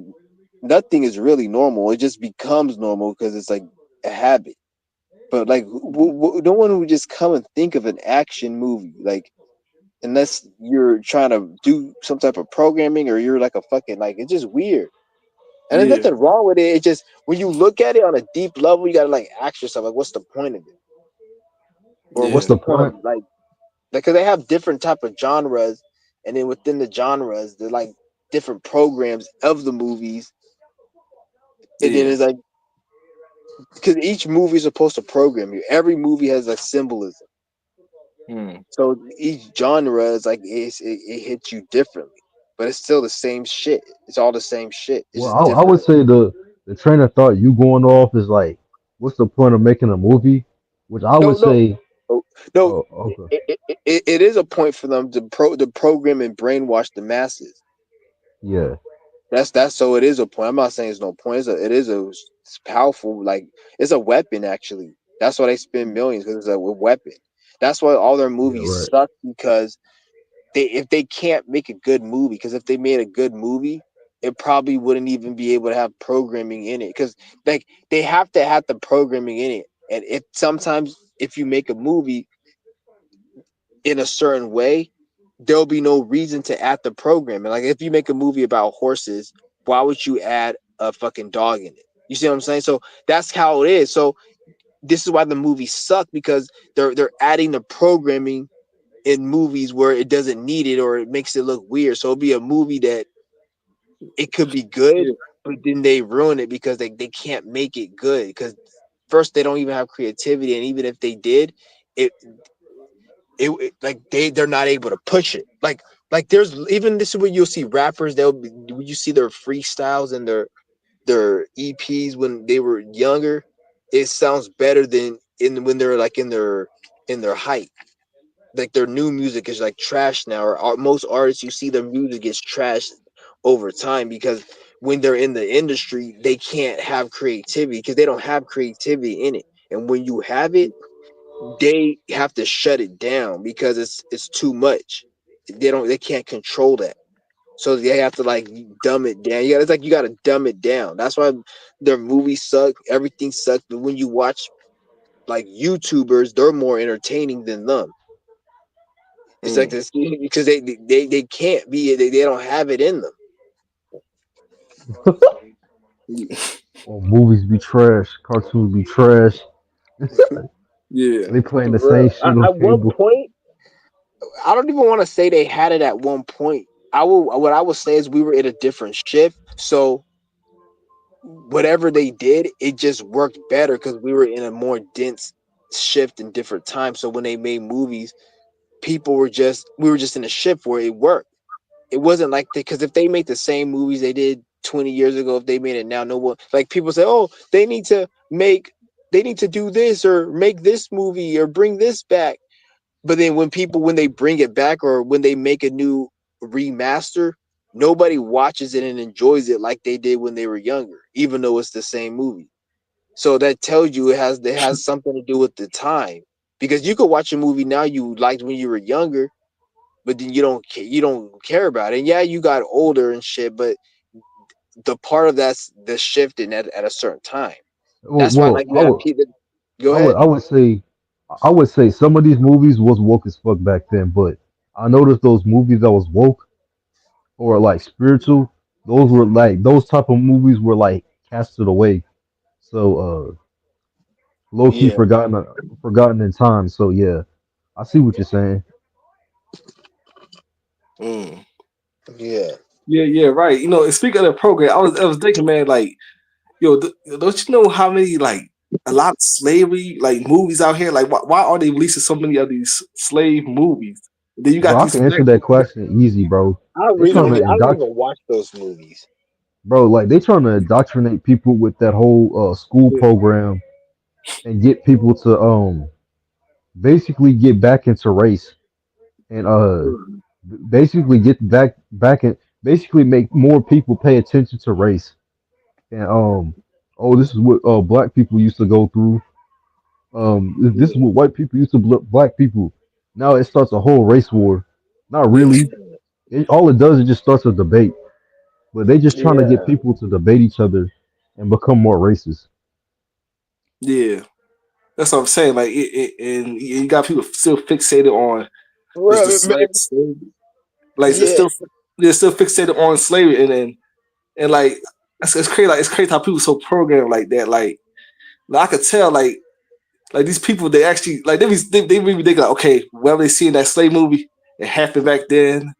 nothing is really normal. It just becomes normal because it's like a habit. But like, no one would just come and think of an action movie. Like, unless you're trying to do some type of programming or you're like a fucking like it's just weird. And there's Yeah, nothing wrong with it. It's just when you look at it on a deep level, you gotta like ask yourself like, what's the point of it, or yeah, what's What's the the point of point? like because they have different type of genres, and then within the genres, they're like different programs of the movies, and then yeah. it's like because each movie is supposed to program you. Every movie has a symbolism. Mm. So each genre is like it hits you differently, but it's still the same shit. It's all the same shit. It's Well, just I would different. say the train of thought you going off is like, what's the point of making a movie? Which I No, would no, say, no. No, oh, okay, it is a point for them to program and brainwash the masses. yeah, That's so it is a point. I'm not saying it's no point. It's powerful. Like it's a weapon actually. That's why they spend millions because it's a weapon. That's why all their yeah, movies right. suck because they if they can't make a good movie because if they made a good movie it probably wouldn't even be able to have programming in it because like they have to have the programming in it and if sometimes if you make a movie in a certain way there'll be no reason to add the programming like if you make a movie about horses why would you add a fucking dog in it, you see what I'm saying? So that's how it is. So this is why the movies suck because they're adding the programming in movies where it doesn't need it or it makes it look weird. So it'll be a movie that it could be good, Yeah, but then they ruin it because they can't make it good. Because first they don't even have creativity, and even if they did, it like they're not able to push it. Like there's even this is where you'll see rappers. They'll be when you see their freestyles and their EPs when they were younger. It sounds better than in when they're like in their height like their new music is like trash now or most artists you see their music is trashed over time because when they're in the industry they can't have creativity because they don't have creativity in it and when you have it they have to shut it down because it's too much they can't control that so they have to like dumb it down it's like you got to dumb it down that's why their movies suck everything sucks but when you watch like YouTubers they're more entertaining than them. It's like mm. this because they can't be they don't have it in them. Or movies be trash, cartoons be trash. Yeah, They playing For the real. same shit on At one cable. point, I don't even want to say they had it at one point. I will what I will say is we were in a different shift. So whatever they did, it just worked better because we were in a more dense shift in different times. So when they made movies, people were just we were just in a shift where it worked. It wasn't like because if they made the same movies they did 20 years ago, if they made it now, no one like people say, oh, they need to do this or make this movie or bring this back. But then when they bring it back or when they make a new remaster, nobody watches it and enjoys it like they did when they were younger, even though it's the same movie. So that tells you it has something to do with the time. Because you could watch a movie now you liked when you were younger, but then you don't care about it. And yeah, you got older and shit, but the part of that's the shifting at a certain time. Well, That's why like well, you have people. Go ahead. I would say some of these movies was woke as fuck back then, but I noticed those movies that was woke or like spiritual, those were like those type of movies were like casted away. So low key Yeah, forgotten in time. So yeah, I see what you're saying. mm. yeah, Yeah, yeah, right. And speaking of the program, I was thinking, man, like, yo, don't you know how many like a lot of slavery like movies out here. Like, why are they releasing so many of these slave movies? Then you Bro, got I these can answer black that people. question easy, bro. I They really, trying to I don't indoctrinate, even watch those movies. bro. Like they trying to indoctrinate people with that whole school Yeah, program and get people to basically get back into race and basically get back and basically make more people pay attention to race and oh, this is what black people used to go through. This is yeah, what white people used to black people. Now it starts a whole race war. Not yeah, really. All it does is just starts a debate. But they just trying to get Yeah. people to debate each other and become more racist. yeah. That's what I'm saying. Like, and you got people still fixated on just the Well, slavery. Like, yeah. they're still fixated on slavery, and like it's crazy. Like, it's crazy how people so programmed like that. Like, I could tell. Like these people, they actually like they really think like, okay, whenever they see in that slave movie, it happened back then.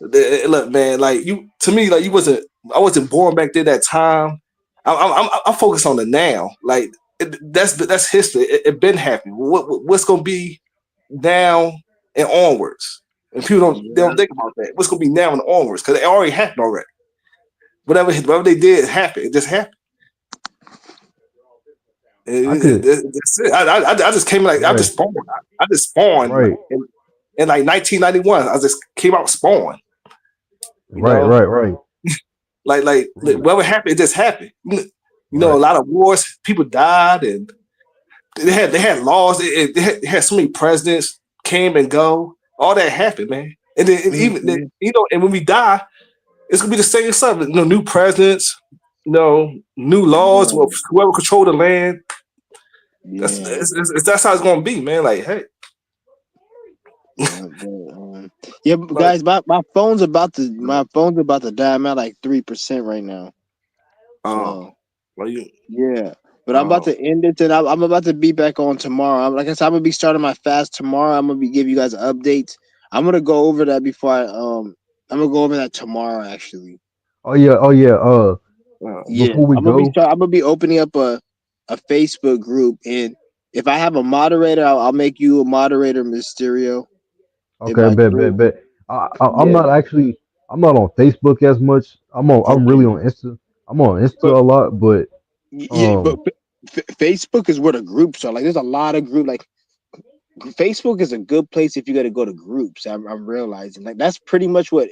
Look, man, like you to me, like you wasn't. I wasn't born back then that time. I'm focused on the now. Like that's history. It been happening. What's gonna be now and onwards? And people don't Yeah. think about that. What's gonna be now and onwards? Because it already happened already. Whatever they did happened. It just happened. I could, That's it. I just came like I yeah, just spawned. I just spawned right, in like 1991. I just came out spawned. You right, know, right, right, right, whatever happened, it just happened. You know, a right. lot of wars, people died, and they had laws. They had so many presidents came and go. All that happened, man. And then and even then, Hmm. and when we die, it's gonna be the same stuff. You know, new presidents, new laws. Yeah. Well, whoever control the land. Yeah. That's how it's gonna be, man. Like, hey, Yeah, yeah, but like, guys, my phone's about to die. I'm at like 3% right now. oh, So well, you, yeah, but I'm about oh, to end it, and I'm about to be back on tomorrow. Like I said, I'm gonna be starting my fast tomorrow. I'm gonna be give you guys updates. I'm gonna go over that before I'm gonna go over that tomorrow actually. Oh yeah, oh yeah. oh, Yeah, Before we go, I'm gonna be opening up a Facebook group, and if I have a moderator, I'll make you a moderator, Mysterio, in okay, my bet, bet, group. bet. I'm Yeah. not actually, I'm not on Facebook as much. I'm really Okay. on Insta. I'm on Insta But a lot, but yeah, but um, Facebook is where the groups are. Like, there's a lot of group. Like, Facebook is a good place if you got to go to groups. I'm realizing like that's pretty much what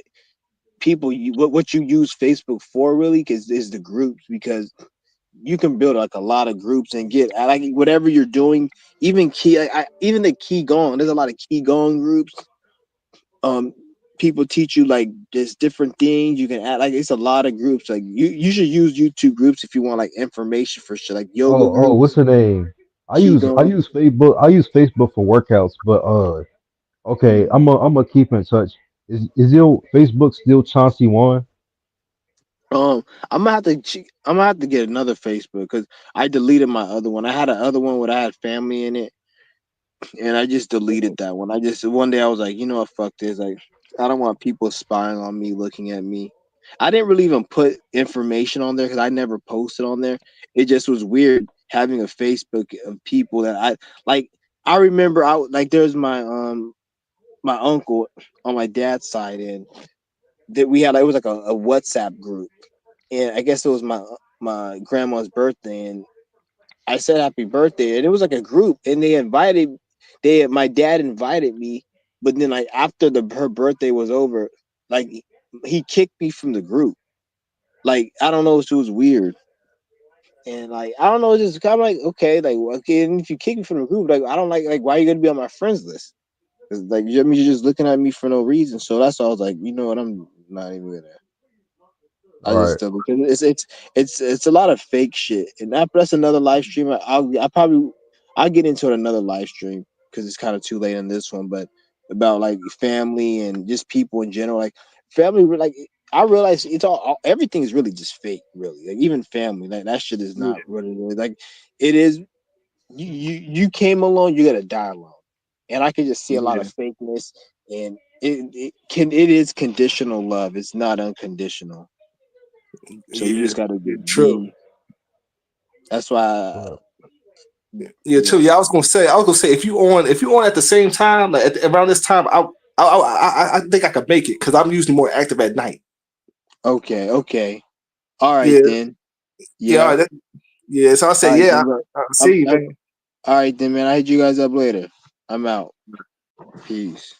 what you use Facebook for really, because is the groups, because you can build like a lot of groups and get like whatever you're doing. Even even the key going. There's a lot of key going groups. Um, People teach you like just different things you can add. Like, it's a lot of groups. Like, you should use YouTube groups if you want like information for shit, like yoga what's groups, her name? I qigong. use Facebook. I use Facebook for workouts, but okay, Mhm. I'm gonna keep in touch. Is your Facebook still Chauncey One? I'm gonna have to I'm gonna have to get another Facebook because I deleted my other one. I had another one where I had family in it, and I just deleted that one. I just one day I was like, you know what, fuck this. Like, I don't want people spying on me, looking at me. I didn't really even put information on there because I never posted on there. It just was weird having a Facebook of people that I like. I remember like there's my uncle on my dad's side, and that we had it was like a WhatsApp group, and I guess it was my grandma's birthday, and I said happy birthday, and it was like a group, and they my dad invited me, but then like after the her birthday was over, like he kicked me from the group. Like, I don't know, it was weird, and like I don't know, it's just kind of like, okay, like, okay, and if you kick me from the group, like I don't like why are you gonna be on my friends list? 'Cause, like, I mean, you're just looking at me for no reason. So that's why I was like, you know what, I'm not even gonna. I just Right, don't, because it's a lot of fake shit, and that's another live stream. I'll get into it another live stream because it's kind of too late on this one. But about like family and just people in general, like family, like I realize it's everything is really just fake, really. Like, even family, like that shit is yeah, not really like it is. You came alone, you gotta die alone, and I can just see a lot of yeah, fakeness, and it is conditional love. It's not unconditional. So you yeah, just gotta yeah, true. be. That's why right. Yeah, true. Yeah, I was gonna say if you on at the same time, like around this time, I think I could make it because I'm usually more active at night. Okay, okay. All right Yeah, then. yeah, all Yeah. right, yeah. So I All say, right yeah, then. Bro. I see you, man. All right then, man. I hit you guys up later. I'm out. Peace.